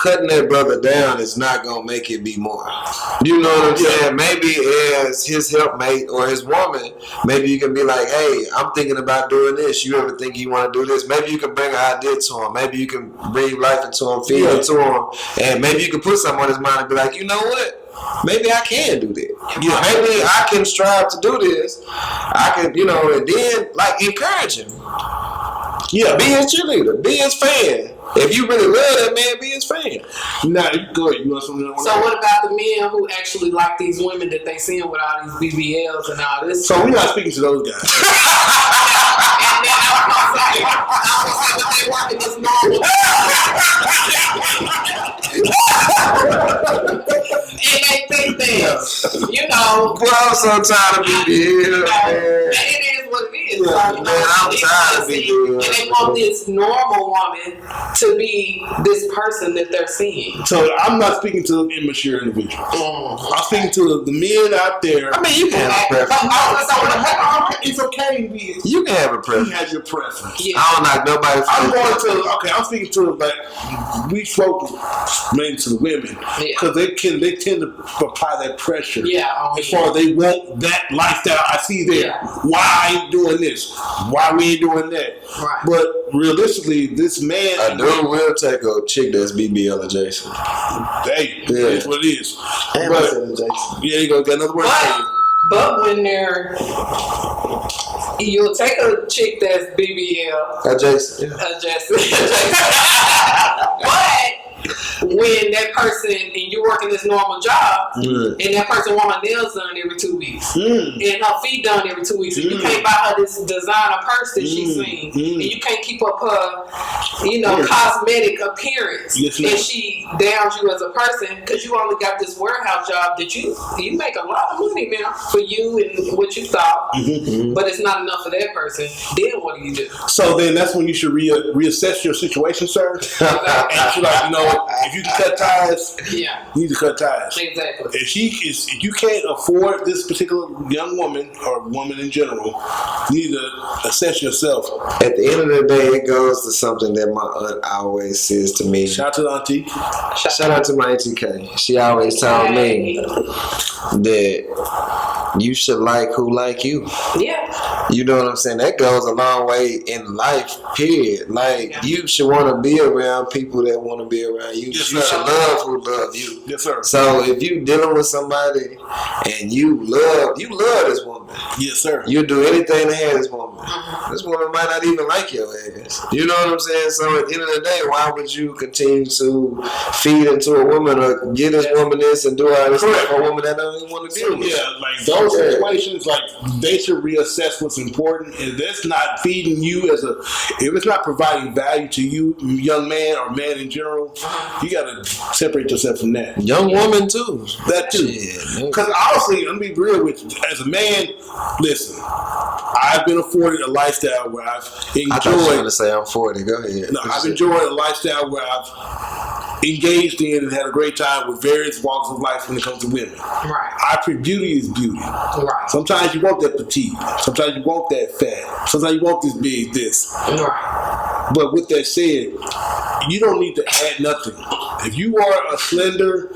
Cutting that brother down is not gonna make it be more. You know what I'm saying? Maybe as his helpmate or his woman, maybe you can be like, hey, I'm thinking about doing this. You ever think you want to do this? Maybe you can bring an idea to him. Maybe you can breathe life into him, feed it to him, and maybe you can put something on his mind and be like, you know what? Maybe I can do that. Maybe I can strive to do this. I can, and then like encourage him. Yeah, be his cheerleader, be his fan. If you really love that man, be his fan. Now, go ahead. You want something? So what about the men who actually like these women that they seeing with all these BBLs and all this? So we're not speaking to those guys. And then I was gonna say what they working this normal. And they think that, well, I'm so tired of BBL, man. It is what it is. Man, I'm tired of BBL. And they want this normal woman to be this person that they're seeing. So I'm not speaking to immature individuals. I'm speaking to the men out there. I mean, you can have a preference. It's okay to be. You can have a preference. You have your preference. Yeah. I don't knock nobody. I'm speaking to like we spoke mainly to the women because they tend to apply that pressure. As far as they want that lifestyle I see there. Why I ain't doing this? Why we ain't doing that? Right. But realistically, this man, a dude will take a chick that's BBL adjacent. Hey, it's what it is. But you go get another word for you. But when you'll take a chick that's BBL adjacent. But when that person and you're working this normal job and that person want her nails done every 2 weeks and her feet done every 2 weeks and you can't buy her this designer purse that she's seen and you can't keep up her cosmetic appearance and she downs you as a person because you only got this warehouse job that you make a lot of money now for you and what you thought but it's not enough for that person. Then what do you do? So then that's when you should reassess your situation, sir. And you're like, if you can cut ties, you need to cut ties. Exactly. If you can't afford this particular young woman or woman in general, you need to assess yourself. At the end of the day, it goes to something that my aunt always says to me. Shout out to the auntie. Shout out to my auntie K. She always told me that you should like who like you. Yeah. You know what I'm saying? That goes a long way in life, period. Like, you should want to be around people that want to be around you. Yes, you should love who love you. Yes, sir. So if you dealing with somebody and you love this woman. Yes, sir. You do anything to have this woman. This woman might not even like your ass. You know what I'm saying? So at the end of the day, why would you continue to feed into a woman or get this woman this and do all this stuff for a woman that don't even want to deal with? Yeah, like those situations, like they should reassess what's important. If that's not feeding you if it's not providing value to you, young man or man in general, you gotta separate yourself from that. Young woman too. That too. Because honestly, I'm gonna be real with you. As a man, listen, I've been afforded a lifestyle where I've enjoyed. I thought you were going to say I'm 40. Go ahead. No, I've enjoyed a lifestyle where I've engaged in and had a great time with various walks of life when it comes to women. Right. I think beauty is beauty. Right. Sometimes you want that petite. Sometimes you want that fat. Sometimes you want this big, this. Right. But with that said, you don't need to add nothing. If you are a slender,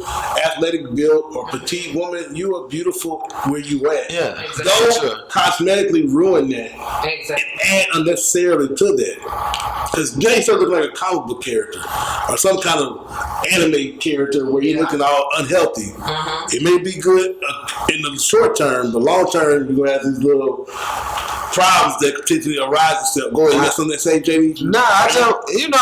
athletic built, or petite woman, you are beautiful where you at. Yeah. Exactly. Don't cosmetically ruin that. Exactly. And add unnecessarily to that. Because James doesn't look like a comic book character or some kind of anime character where you're looking all unhealthy. It may be good in the short term, but long term, you're going to have these little problems that potentially arise and stuff. Go ahead, that's something that say, JD? No, I don't. You know,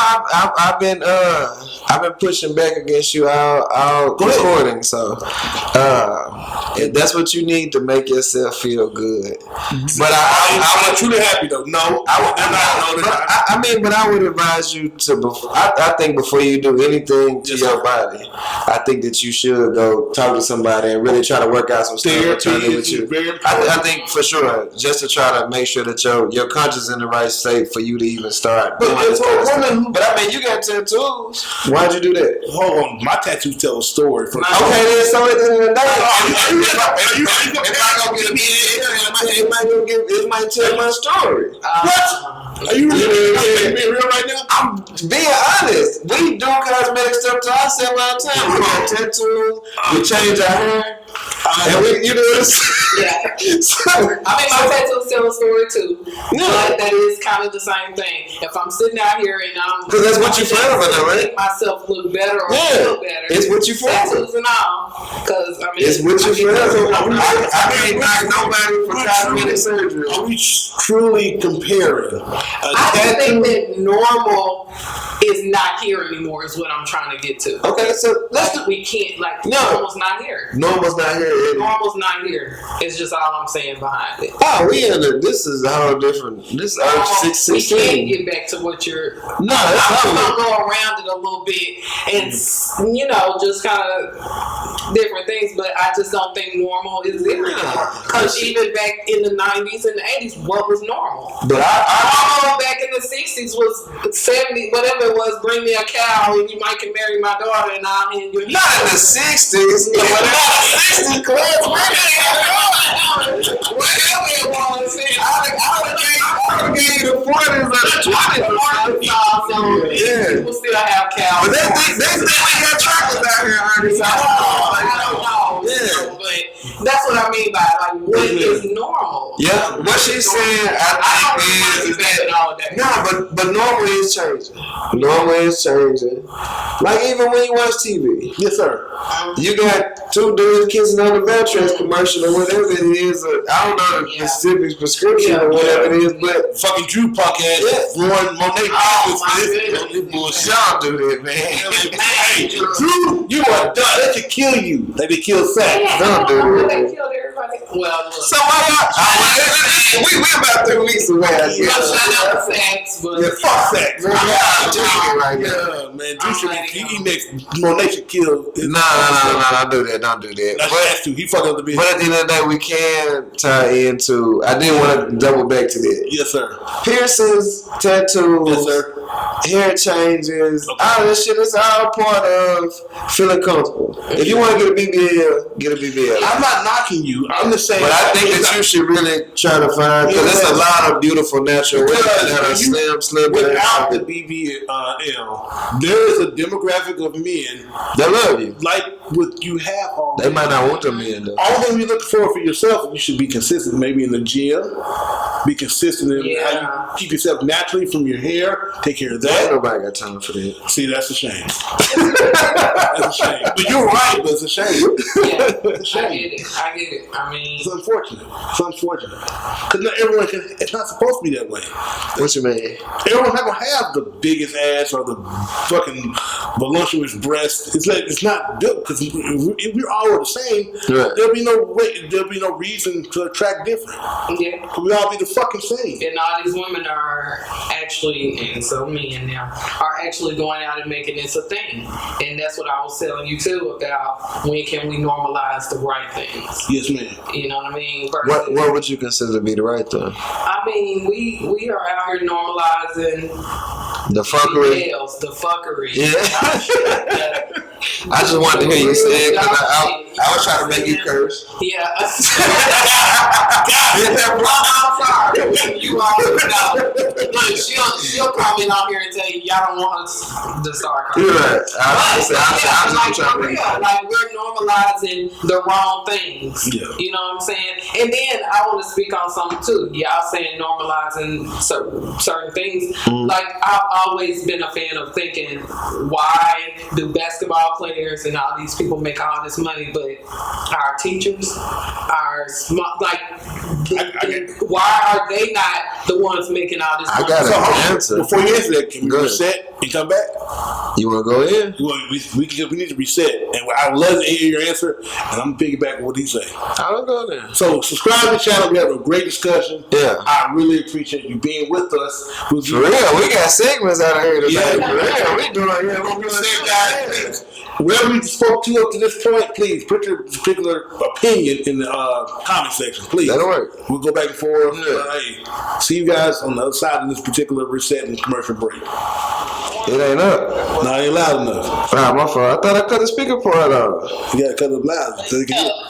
I've been pushing back against you all recording. So, if that's what you need to make yourself feel good. But I'm truly happy though. No, but I would advise you to. I think before you do anything to your body, I think that you should go talk to somebody and really try to work out some stuff with you. I think for sure, just to try to make sure that your conscience is in the right state for you to even start. But I mean, you got tattoos. Why'd you do that? Hold on, my tattoos tell a story. Okay, then so at the end of the day, it might tell my story. What? Are you being real right now? I'm being honest. We do cosmetic stuff to ourselves all the time. We got tattoos. We change our hair. And we, you know this. Yeah. I mean, my tattoos tell a story too. Yeah. But that is kind of the same thing. If I'm sitting out here and I'm because that's what you forever though, right? Make myself look better or feel better. It's what you forever. Tattoos and all. Because I mean, it's what you forever. I mean, not nobody for cosmetic surgery. Are we truly comparing? I just think that normal is not here anymore. Is what I'm trying to get to. Okay, so we can't normal's not here. Normal's not here. Normal's not here. It's just all I'm saying behind it. Oh, this is a whole different. This is 16. We can't get back to what you're. No, I'm gonna go around it a little bit and just kind of different things, but I just don't think normal is there anymore. Because even back in the 90s and the 80s, what was normal? But I back in the 60s was 70, whatever it was. Bring me a cow and you might can marry my daughter and I'm in your. Not in the 60s. Whatever it was, I gave you the 40s or the 20s. People still have cows. But they got tractors out here, Arnie. I don't know. Yeah. But that's what I mean by what is normal. Yeah, what she's saying, I think is that but normal is changing. Normal is changing. Like even when you watch TV. Yes, sir. You got two dudes kissing on the Valtrans commercial or whatever it is. I don't know the specific prescription or whatever it is, but fucking Drew Punk ass Lauren Monet. Y'all do that, man. Hey, Drew, you are done. They could kill you. They could kill sex. Don't do that. They killed everybody. Well, so we about 3 weeks away. Shout out to sex, but fuck sex. Yeah, man. Drew should he next. Monet should kill. No, don't do that. That's true. He fucked up the bitch. But at the end of the day, we can tie into. I didn't want to double back to that. Yes, sir. Piercings, tattoos. Yes, sir. Hair changes, all this shit is all part of feeling comfortable. If you want to get a BBL, get a BBL. I'm not knocking you. I'm just saying. But I think that you should really try to find, because there's a lot of beautiful natural women that are slim. Without the BBL, nutshell, there is a demographic of men that love you. like what you have already. They might not want them men though. All thing you look for yourself, you should be consistent. Maybe in the gym, be consistent in how you keep yourself naturally from your hair. Take care of that. Ain't nobody got time for that. See, that's a shame. That's a shame. But you're right, but it's a shame. Yeah, it's a shame. I get it. I mean, it's unfortunate. Because not everyone can. It's not supposed to be that way. What you mean? Everyone's not gonna have the biggest ass or the fucking voluptuous breast. It's not built because if we're all the same, right. there'll be no reason to attract different. Yeah, we all be the fucking same. And all these women are actually, and so men now are actually going out and making this a thing. And that's what I was telling you too about when can we normalize the right things. Yes, ma'am. You know what I mean? What would you consider to be the right thing? I mean, we are out here normalizing the fuckery. The fuckery. Yeah. I just wanted to hear you say it because I was trying to make you curse. Yeah. I'm sorry. You already know. Look, she'll probably not here and tell you y'all don't want us to start cursing. You're right. Like we're normalizing the wrong things. Yeah. You know what I'm saying? And then I want to speak on something too. Y'all saying normalizing certain things. Like I've always been a fan of thinking, why do basketball players and all these people make all this money, but our teachers, our why are they not the ones making all this money? I got an answer. Before you answer that, can we reset and come back? You want to go in? We need to reset, and I would love to hear your answer, and I'm gonna piggyback on what he say. I'll go there. So subscribe to the channel. We have a great discussion. Yeah, I really appreciate you being with us. For real, we got segments out of here today. Yeah, for real, we doing guys. Wherever we spoke to up to this point, please put your particular opinion in the comment section, please. That'll work. We'll go back and forth. Yeah. Hey, see you guys on the other side of this particular reset and commercial break. It ain't up. No, it ain't loud enough. Ah, my fault. I thought I cut the speaker part off. You gotta cut it loud. So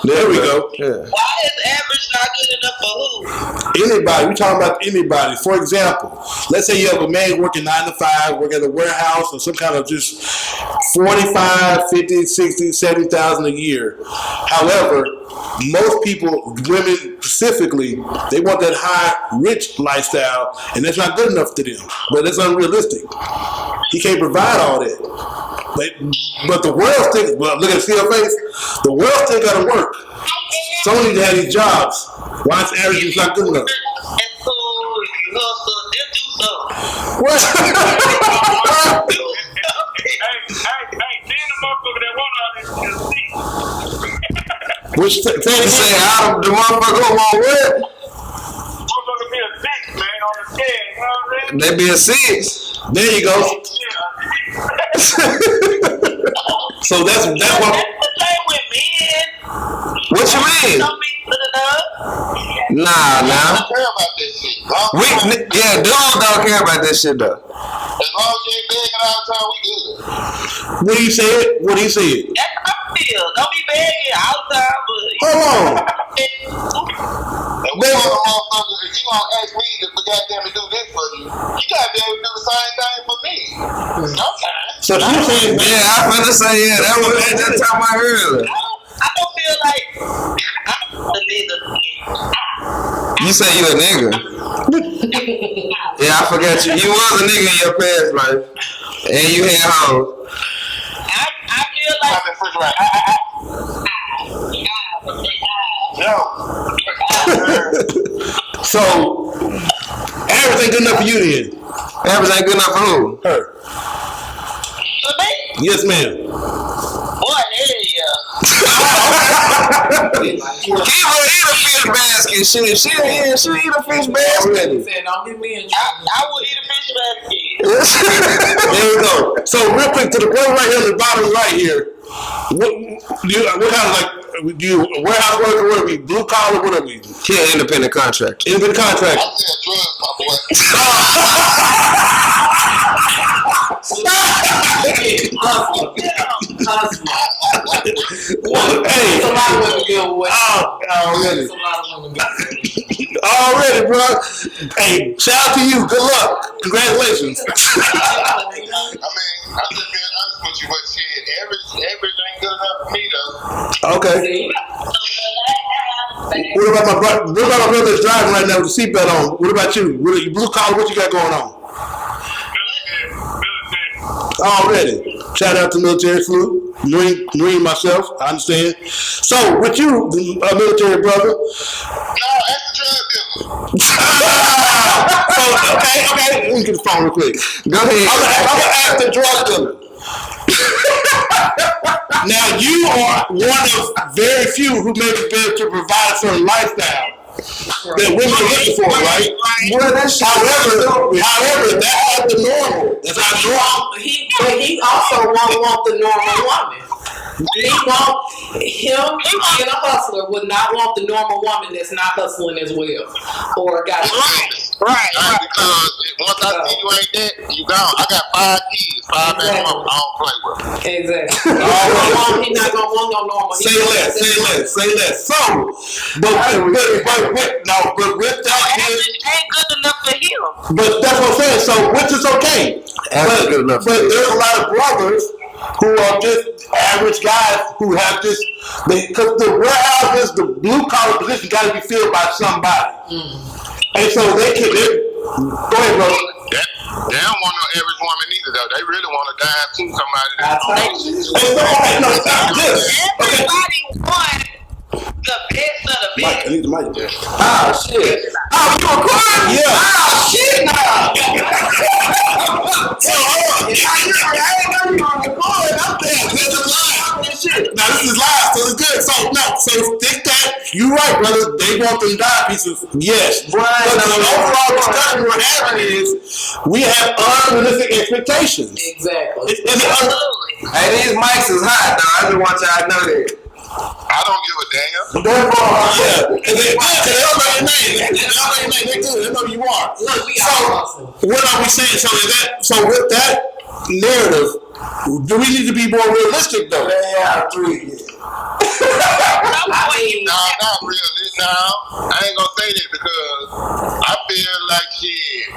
There we go. Yeah. Why is average not good enough for who? Anybody. We talking about anybody. For example, let's say you have a man working 9 to 5, working at a warehouse or some kind of just 45, 50, 60, 70,000 a year. However, most people, women specifically, they want that high, rich lifestyle, and that's not good enough to them. But it's unrealistic. He can't provide all that. But the world still, well, look at your face. The world still got to work. Someone need to have these jobs. Why is average is not good enough? What? Which say out of the motherfucker want what? Motherfucker be a 6, man, on the 10, you know what I mean? They be a 6. There you go. So that's what. That's the same with men. What you mean? Don't be good enough. Nah. I don't care about this shit. Dudes don't care about this shit though. As long as you ain't begging all the time, we good. What he said? That's how I feel. Don't be begging all the time, but hold on. If we want a motherfucker, if you gonna ask me to goddamn do this for you, you gotta be able to do the same thing for me. Sometimes. So you saying? Yeah, I'm finna say that was that time I heard it. I don't feel like I'm a nigga. You say you a nigga? Yeah, I forgot you. You was a nigga in your past life, and you had hoes. I feel like So average ain't good enough for you then. Average ain't good enough for who? Her. For me? Yes, ma'am. Boy, Give her eat a fish basket. She eat a fish basket. Don't get me in I would eat a fish basket. There you go. So real quick to the point right here, the bottom right here. What kind of do you warehouse worker? What are we? Blue collar? What are we? Yeah, independent contractor. Independent contractor. I said drugs, my boy. Hey, a lot of women get away. Already. A lot of women get away. Already, bro. Hey, shout out to you. Good luck. Congratulations. I mean, Okay. See? What about my brother? What about my brother that's driving right now with the seatbelt on? What about you? What are you blue collar? What you got going on? Already. Shout out to military flu. Marine myself. I understand. So with you, military brother. No, that's the drug dealer. So okay. Let me get the phone real quick. Go ahead. I'm gonna ask the drug dealer. Now you are one of very few who may be able to provide a certain lifestyle that women are looking for, right? Well, that's However, that's not the normal. That's not normal. He also won't want the normal woman. Being a hustler would not want the normal woman that's not hustling as well. Or got Right. Because once I see you ain't that, you gone. I got 5 kids, 5 baby mamas. I don't play with them. Exactly. He's not gonna want no normal. Say less. So, but with that, ain't good enough for him. but that's what I'm saying. So, which is okay. But there's a lot of brothers who are just average guys who have just because the warehouses, the blue collar position got to be filled by somebody, and so they can. Go ahead, bro. They don't want no average woman either, though. They really want to dive to somebody. Everybody wants the best of the Mike, I best. need the mic there. Oh shit! Oh, you recording? Yeah. Oh shit! Now. So hold on. I ain't know you on recording. I'm there. This is live. Now this is live, so it's good. So think that you're right, brother. They want them die pieces. Yes. But the overall discussion we're having is we have unrealistic expectations. Exactly. Hey, these mics is hot, though. I just want y'all to know that. I don't give a damn. Therefore, yeah. And they know your name. They know your name. They good. They know you are. Look, we So, all awesome. what are we saying? So with that narrative, do we need to be more realistic, though? Yeah, 3. No, not really. No, I ain't gonna say that because I feel like shit.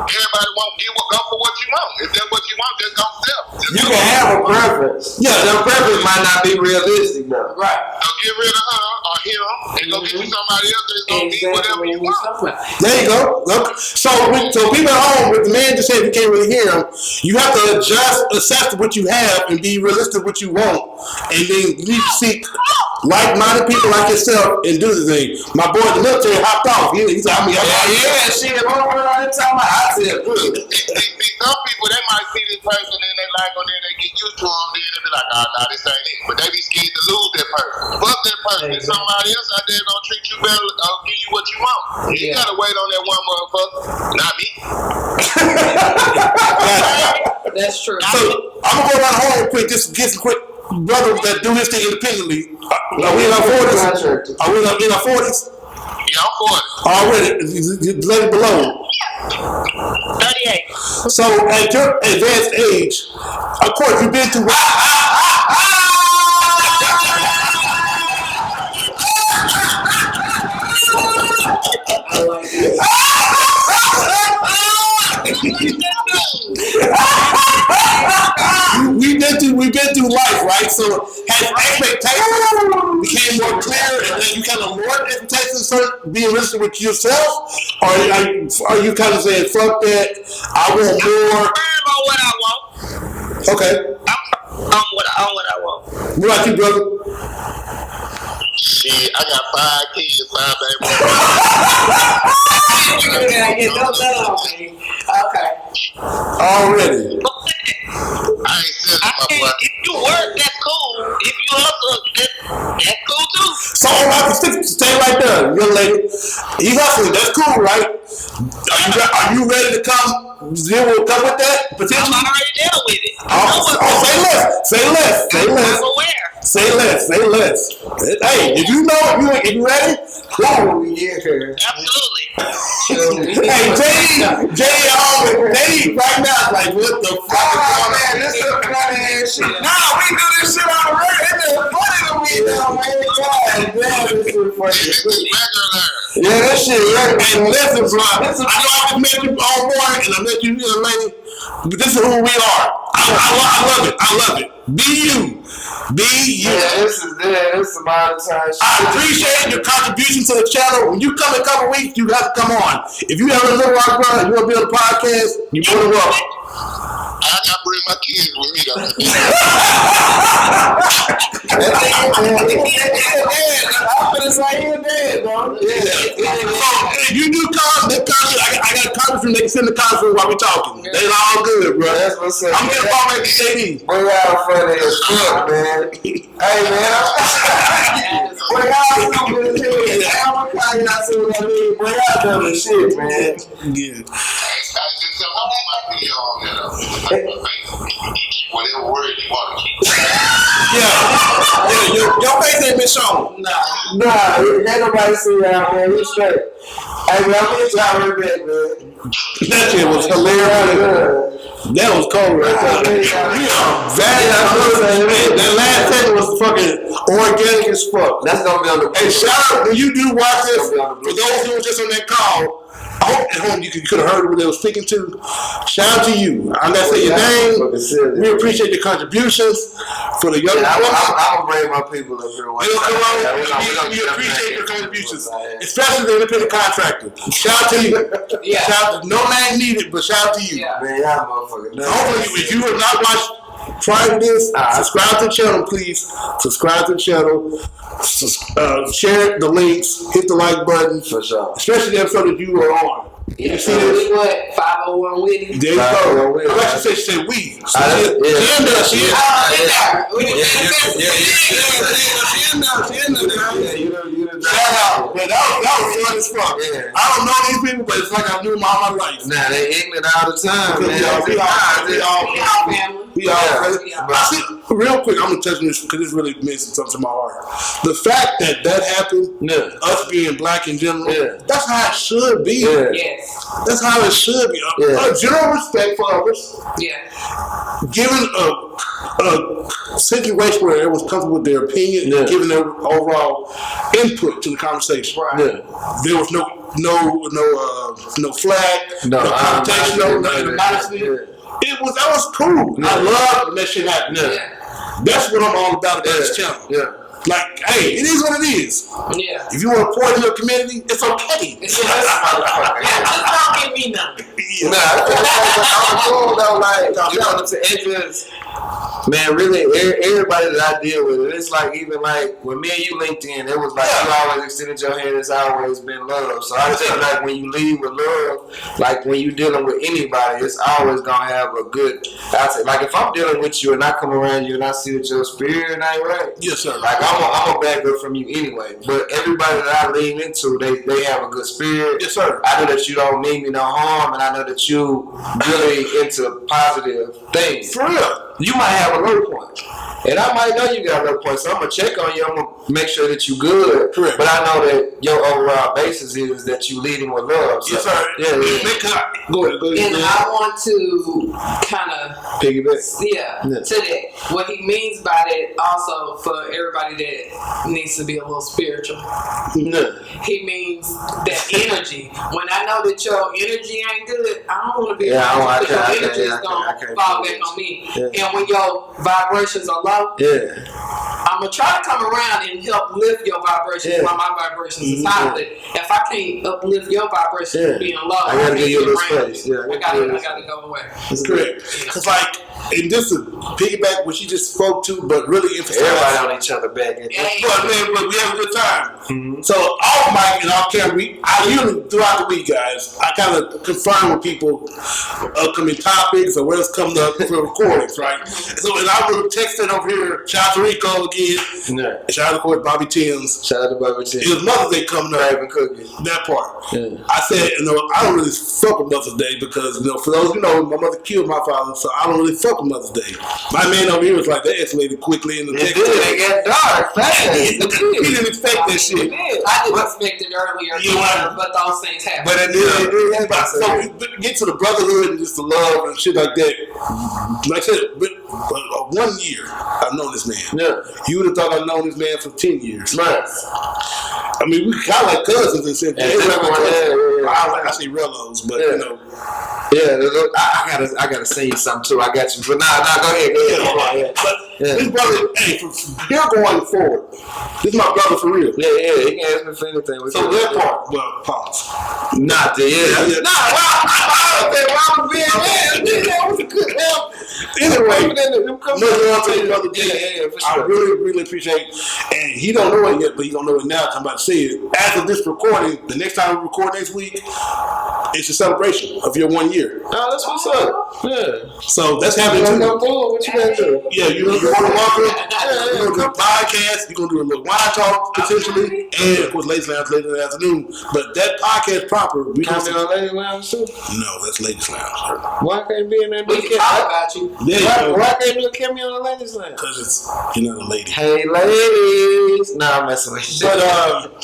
Everybody won't go for what you want. If that's what you want, just don't sell. You can have a preference. Yeah, the preference might not be realistic, though. Right. So get rid of her or him and go get you somebody else that's gonna be whatever you want. There you go. Look. So people at home, with the man just said you can't really hear him, you have to assess what you have and be realistic what you want, and then you need to seek like-minded people like yourself and do the thing. My boy in the military hopped off. He said, Shit, I said, See, some people, they might see this person and they like them, then they get used to them, then they be like, oh, nah, this ain't it. But they be scared to lose that person. Fuck that person. If somebody else out there gonna treat you better, give you what you want. You gotta wait on that one motherfucker. Not me. That's true. So I'm gonna go around the horn real quick, just get some quick brothers that do this thing independently. Are we in our 40s? Are we in our 40s? Yeah, I'm 40. Already, the lady below. 38. So at your advanced age, of course you've been through. I like it. We've been through life, right? So has expectations became more clear, and then you kind of lowered expectations, start being realistic with yourself, or are you kind of saying, "Fuck that, I want more"? I'm on what I want. Okay. I'm on what I want. What about you, brother? Shit, I got 5 kids, 5 baby. Okay. Already. I ain't selling my boy. If you work, that's cool. If you hustle, that's cool too. So I can stay right there, young lady. You hustling, that's cool, right? Are you ready to come with that? Potentially? I'm already there with it. Say less. I'm aware. Say less. Hey, if you know it, if you ready, cool. Absolutely. Hey, JD right now, like, what the fuck is going on? This is funny ass shit. Nah, we do this shit already. It's just funny to me now, man. God damn, this is funny. This is regular. Yeah, that shit right. And listen, bro, I know I just met you on board, and I met you, lady, but this is who we are. I love it. Be you. This is some out of time shit. I appreciate your contribution to the channel. When you come in a couple weeks, you have to come on. If you have a little rock run, you want to be on the podcast, you're more than welcome. I gotta bring my kids with me though. If you do comments, I got a comment from they can send the comments while we talking. They all good, bro. That's what's up. I'm getting all back to JD. Boy, y'all funny as fuck, man. Hey, man. Boy, y'all stupid as hell. I'm gonna call you out to what I mean. Boy, y'all dumb as shit, man. Yeah. I just tell my video on there. Whatever word you want to keep. Yeah, your face ain't been shown. Nah, ain't nobody see y'all, man. We straight. Hey, man, I'm gonna y'all right back, man. That shit was hilarious. That was cold right there. That last segment was fucking organic as fuck. That's gonna be on the. Hey, shout out when you do watch this. For those who were just on that call, I hope at home you could have heard what they were speaking to. Shout out to you. I'm not saying your name. We appreciate your contributions for the young. I'm gonna bring my people up here. We appreciate your contributions, especially the independent contractor. Shout out to you. Yeah. Shout out to no man needed, but shout out to you. Yeah. Man, y'all motherfucking nuts. Hopefully, if you have not watched prior to this, subscribe to the channel, please. Subscribe to the channel. Share the links. Hit the like button. For sure. Especially the episode that you were on. Yeah, you see this? what? 501 Witty. There you go. I like she said we. So she shout out. Man, that was fun as fuck. Yeah. I don't know these people, but it's like I knew them all my life. Nah, they ignorant all the time, man. We all real quick, I'm gonna touch on this because this really means something to my heart. The fact that happened, us being black in general, that's how it should be. Yeah. Yes. That's how it should be. A general respect for others. Yeah. Giving a situation where everyone's comfortable with their opinion, giving their overall input to the conversation. Right. There was no flag, no confrontation, no modesty. That was cool. I love when that shit happened. That's what I'm all about this channel. Like, hey, it is what it is. Yeah. If you want to poison your community, it's okay. Just don't give me nothing. I'm cool though, like, you know, it's just, man, really, everybody that I deal with, it's like, even like, when me and you linked in, it was like, you always extended your hand, it's always been love. So I think, like, when you lead with love, like, when you're dealing with anybody, it's always gonna have a good, like, if I'm dealing with you and I come around you and I see that your spirit ain't right, yes, sir. Like, I'm a back up from you anyway. But everybody that I lean into, they have a good spirit. Yes, sir. I know that you don't mean me no harm, and I know that you really into positive things. For real. You might have a low point. And I might know you got a low point, so I'm going to check on you. I'm going to make sure that you good. Correct. But I know that your overall basis is that you leading with love. So, yes, sir. Yeah. Go ahead. And I want to kind of piggyback. To that. What he means by that also for everybody that needs to be a little spiritual. He means that energy. When I know that your energy ain't good, I don't want to be around you because your energy is going to fall back on me. And when your vibrations are low, I'm going to try to come around and help lift your vibrations while my vibrations is high. But if I can't uplift your vibrations from being low, I gotta give you a little space. I gotta go away. That's correct. Because, like, and this is piggyback what she just spoke to, but really emphasize everybody on each other back. But we have a good time. So off mic and off camera, I usually throughout the week, guys, I kind of confirm with people upcoming topics or what's coming up for recordings, right? So and I would text it over here. Shout out to Rico again. Shout out to Court Bobby Timms. Shout out to Bobby Timms. It was Mother's Day coming up. That part. I said, I don't really fuck with Mother's Day because, for those my mother killed my father, so I don't really fuck with Mother's Day. My man over here was like, that escalated quickly in the text. It got dark fast. He didn't expect that shit. I didn't expect it earlier, but those things happen. But it did. So we get to the brotherhood and just the love and shit like that. Like I said, 1 year I've known this man. You would have thought I've known this man for 10 years. Right. I mean, we kind of like cousins and shit. I say relos, but I gotta say you something too. I got you. But nah, go ahead. But This brother, hey, from here going forward, this is my brother for real. Yeah, he can ask me for anything. So that part, well, pause. Not the Nah, why I'm being mad? That was a good help. Anyway, I really appreciate, and he don't know it yet, but he gonna know it now. I'm about to say it. After this recording, the next time we record next week, it's a celebration of your 1 year. Oh, that's what's up. Yeah. So that's happening too. What you gonna do? Yeah, you're gonna welcome. You're gonna do a podcast. You're gonna do a little wine talk potentially, and of course, ladies lounge later in the afternoon. But that podcast proper, we Can gonna I be on Ladies Lounge too? No, that's ladies lounge. Why can't be in there? We can talk about you. Why can't do a cameo on the Ladies Lounge? Because you're not a lady. Hey, ladies. Nah, I'm messing with you. But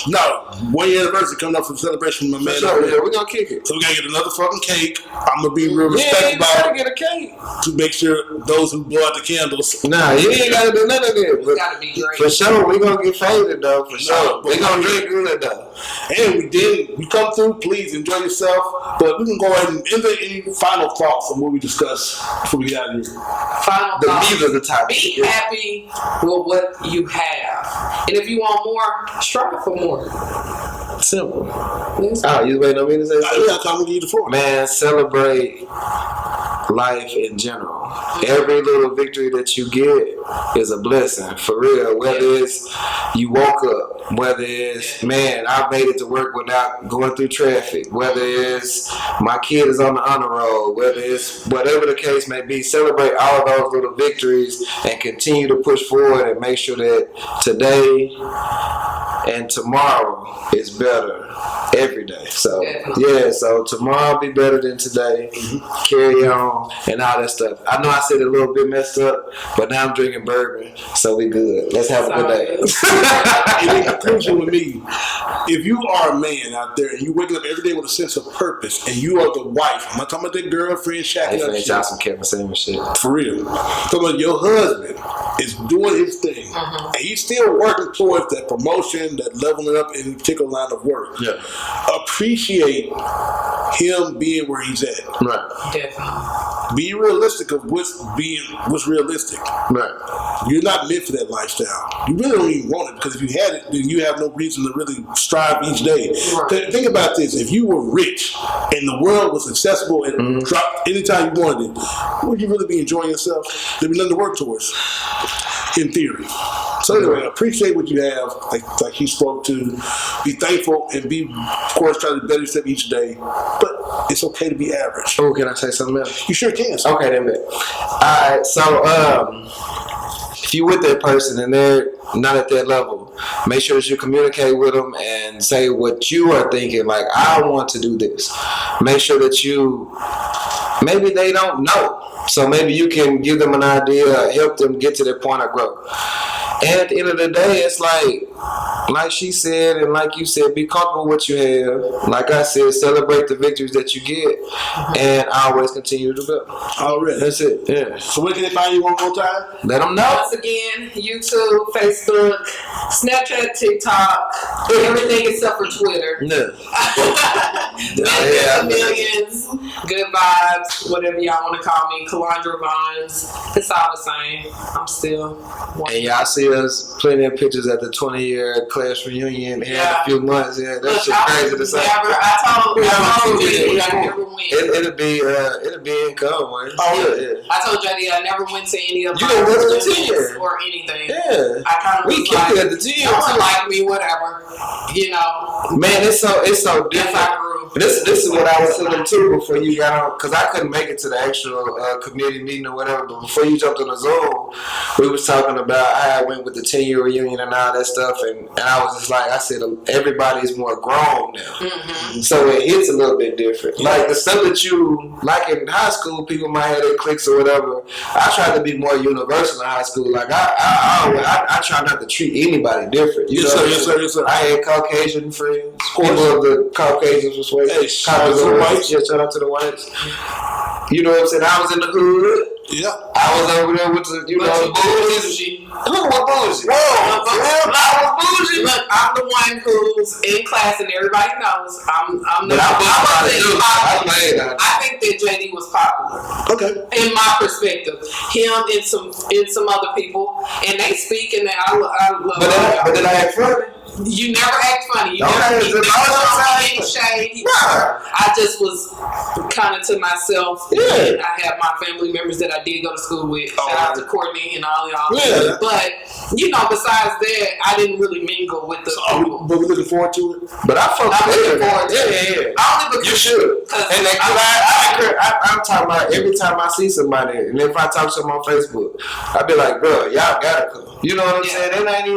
no, 1 year anniversary coming up for the celebration with my man. Sure, yeah, we're gonna kick it. So we gotta get another fucking cake. I'm gonna be real respectful you about gotta it get a cake. to make sure those who blow out the candles. Nah, you ain't gotta do none of that. It's gotta be great. For sure, we gonna get faded though. For sure, we gonna drink good though. And you come through, please enjoy yourself. But we can go ahead and any final thoughts on what we discussed before we get out of here. Final The thoughts. meat of the topic. Be happy with what you have. And if you want more, strive for more. Simple. Yes. Oh, you waiting on me to say something? Yeah, come and give you the floor. Man, celebrate life in general. Every little victory that you get is a blessing, for real. Whether it's you woke up, whether it's, man, I made it to work without going through traffic, whether it's my kid is on the honor roll, whether it's whatever the case may be, celebrate all of those little victories and continue to push forward and make sure that today and tomorrow is better every day. So yeah, so tomorrow be better than today. Carry on and all that stuff. I know I said it a little bit messed up, but now I'm drinking bourbon, so we good. Let's have a good day. And in conclusion with me, if you are a man out there and you waking up every day with a sense of purpose and you are the wife, I'm not talking about that girlfriend shacking up shit. Some Kevin Samuel shit. For real. I'm talking about your husband is doing his thing and he's still working towards that promotion, that leveling up in a particular line of work. Yeah. Appreciate him being where he's at. Right. Definitely. Be realistic of what's realistic. Right. You're not meant for that lifestyle. You really don't even want it because if you had it, then you have no reason to really strive each day. Right. Think about this: if you were rich and the world was accessible and dropped anytime you wanted it, would you really be enjoying yourself? There'd be nothing to work towards, in theory. So anyway, appreciate what you have, like he spoke to. Be thankful and be, of course, try to better yourself each day. But it's okay to be average. Oh, can I say something else? You sure can. Okay, then. Alright, so if you with that person and they're not at that level, make sure that you communicate with them and say what you are thinking. Like, I want to do this. Make sure that maybe they don't know. So maybe you can give them an idea, help them get to that point of growth. And at the end of the day, it's like she said and like you said, be comfortable with what you have. Like I said, celebrate the victories that you get and always continue to build. Already. That's it. Yeah. So where can they find you one more time? Let them know. Once again, YouTube, Facebook, Snapchat, TikTok, everything except for Twitter. Millions, good vibes, whatever y'all want to call me. Kalondra, Vaughns. It's all the same. I'm still one. And y'all see us plenty of pictures at the 20-year class reunion in a few months. Yeah, that's just crazy to say. I told JD I never went. It'll be in Conway. Oh yeah. I told JD I never went to any of You my didn't go to the reunions 10-year. or anything. Yeah. I kind of We was kicked like, it at the 10-year. no one like me, whatever. You know. Man, it's so That's different. how I grew. This is what I was telling too before you got on, because I couldn't make it to the actual community meeting or whatever. But before you jumped on the Zoom, we was talking about how I went with the 10-year reunion and all that stuff, and I was just like, I said, everybody's more grown now, so it hits a little bit different. Like the stuff that you like in high school, people might have their cliques or whatever. I try to be more universal in high school. Like I try not to treat anybody different. You know? Yes, sir. I had Caucasian friends. People of the Caucasians was way. Hey, shout out to the whites. Yeah, shout out to the whites. You know what I'm saying? I was in the hood. Yeah. I was over there with the, bougie. Look what bougie. Whoa, I was bougie. Look, I'm the one who's in class, and everybody knows I'm the. I think that JD was popular. Okay. In my perspective, him and some other people, and they speak, and I love. But then I act funny. You never act funny. You never any shade. I just was kind of to myself. Yeah. And I have my family members that I did go to school with. Shout out to Courtney and all y'all. Yeah. But besides that, I didn't really mingle with the people. But we're looking forward to it. But I fuck I'm with looking it. forward to Yeah. Only because You should. And I'm talking about every time I see somebody, and if I talk to them on Facebook, I be like, bro, y'all gotta come. You know what I'm saying? It ain't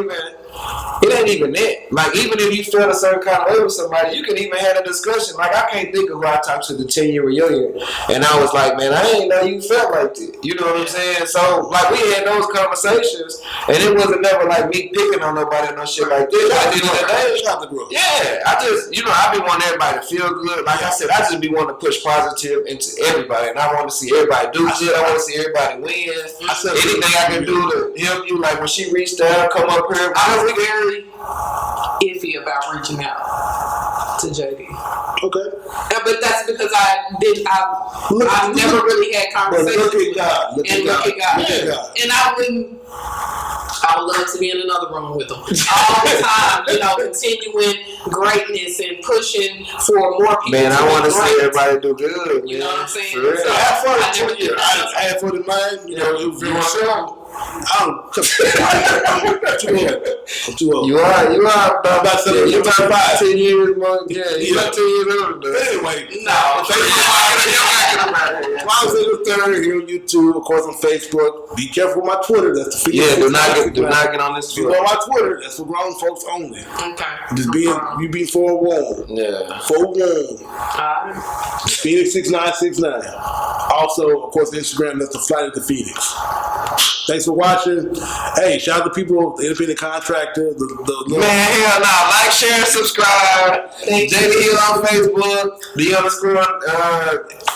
even that. Like, even if you feel a certain kind of way with somebody, you can even have a discussion. Like, I can't think of who I talked to the 10-year reunion, and I was like, man, I ain't know you felt like that. You know what I'm saying? So, like, we had those conversations, and it wasn't never like me picking on nobody or no shit like this. At the end of the day, yeah, I just, I be wanting everybody to feel good. Like I said, I just be wanting to push positive into everybody, and I want to see everybody do good. I want to see everybody win. Anything I can do to help you, like when she reached out, come up here. I was very iffy about reaching out to JD. Okay. But that's because I never really had conversations. Look at God. Look at God. And I would love to be in another room with them all the time, continuing greatness and pushing for more people. Man, I want to see everybody do good. You know what I'm saying? For real. So, I had for the mind, it was very strong. I'm too old. You are about 7 you're about 10 years more. Yeah, you're Yeah. about 10 years older. Anyway, no. I was in the third here on YouTube, of course on Facebook. Be careful with my Twitter. That's the Yeah, do not get on this If you go on my Twitter, that's for grown folks only. Okay. Just you be forewarned. Yeah. Forewarned. Phoenix 6969. Also, of course, Instagram. That's the Flight of the Phoenix. Thanks for watching. Hey, shout out to people, the independent contractor. Man, hell no. Like, share, and subscribe. JD Hill on Facebook. The _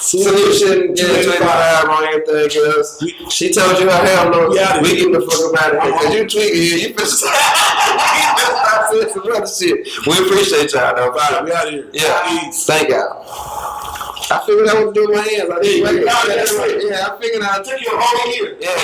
solution. Yeah, 25 on everything else. She told you hell no. Yeah, we get the fuck about it. Because you tweaking here. You finna say some other shit. We appreciate y'all, though. Bye. We out of here. Yeah. Peace. Thank y'all. I figured I would do my hands. I figured I took you over here. Yeah.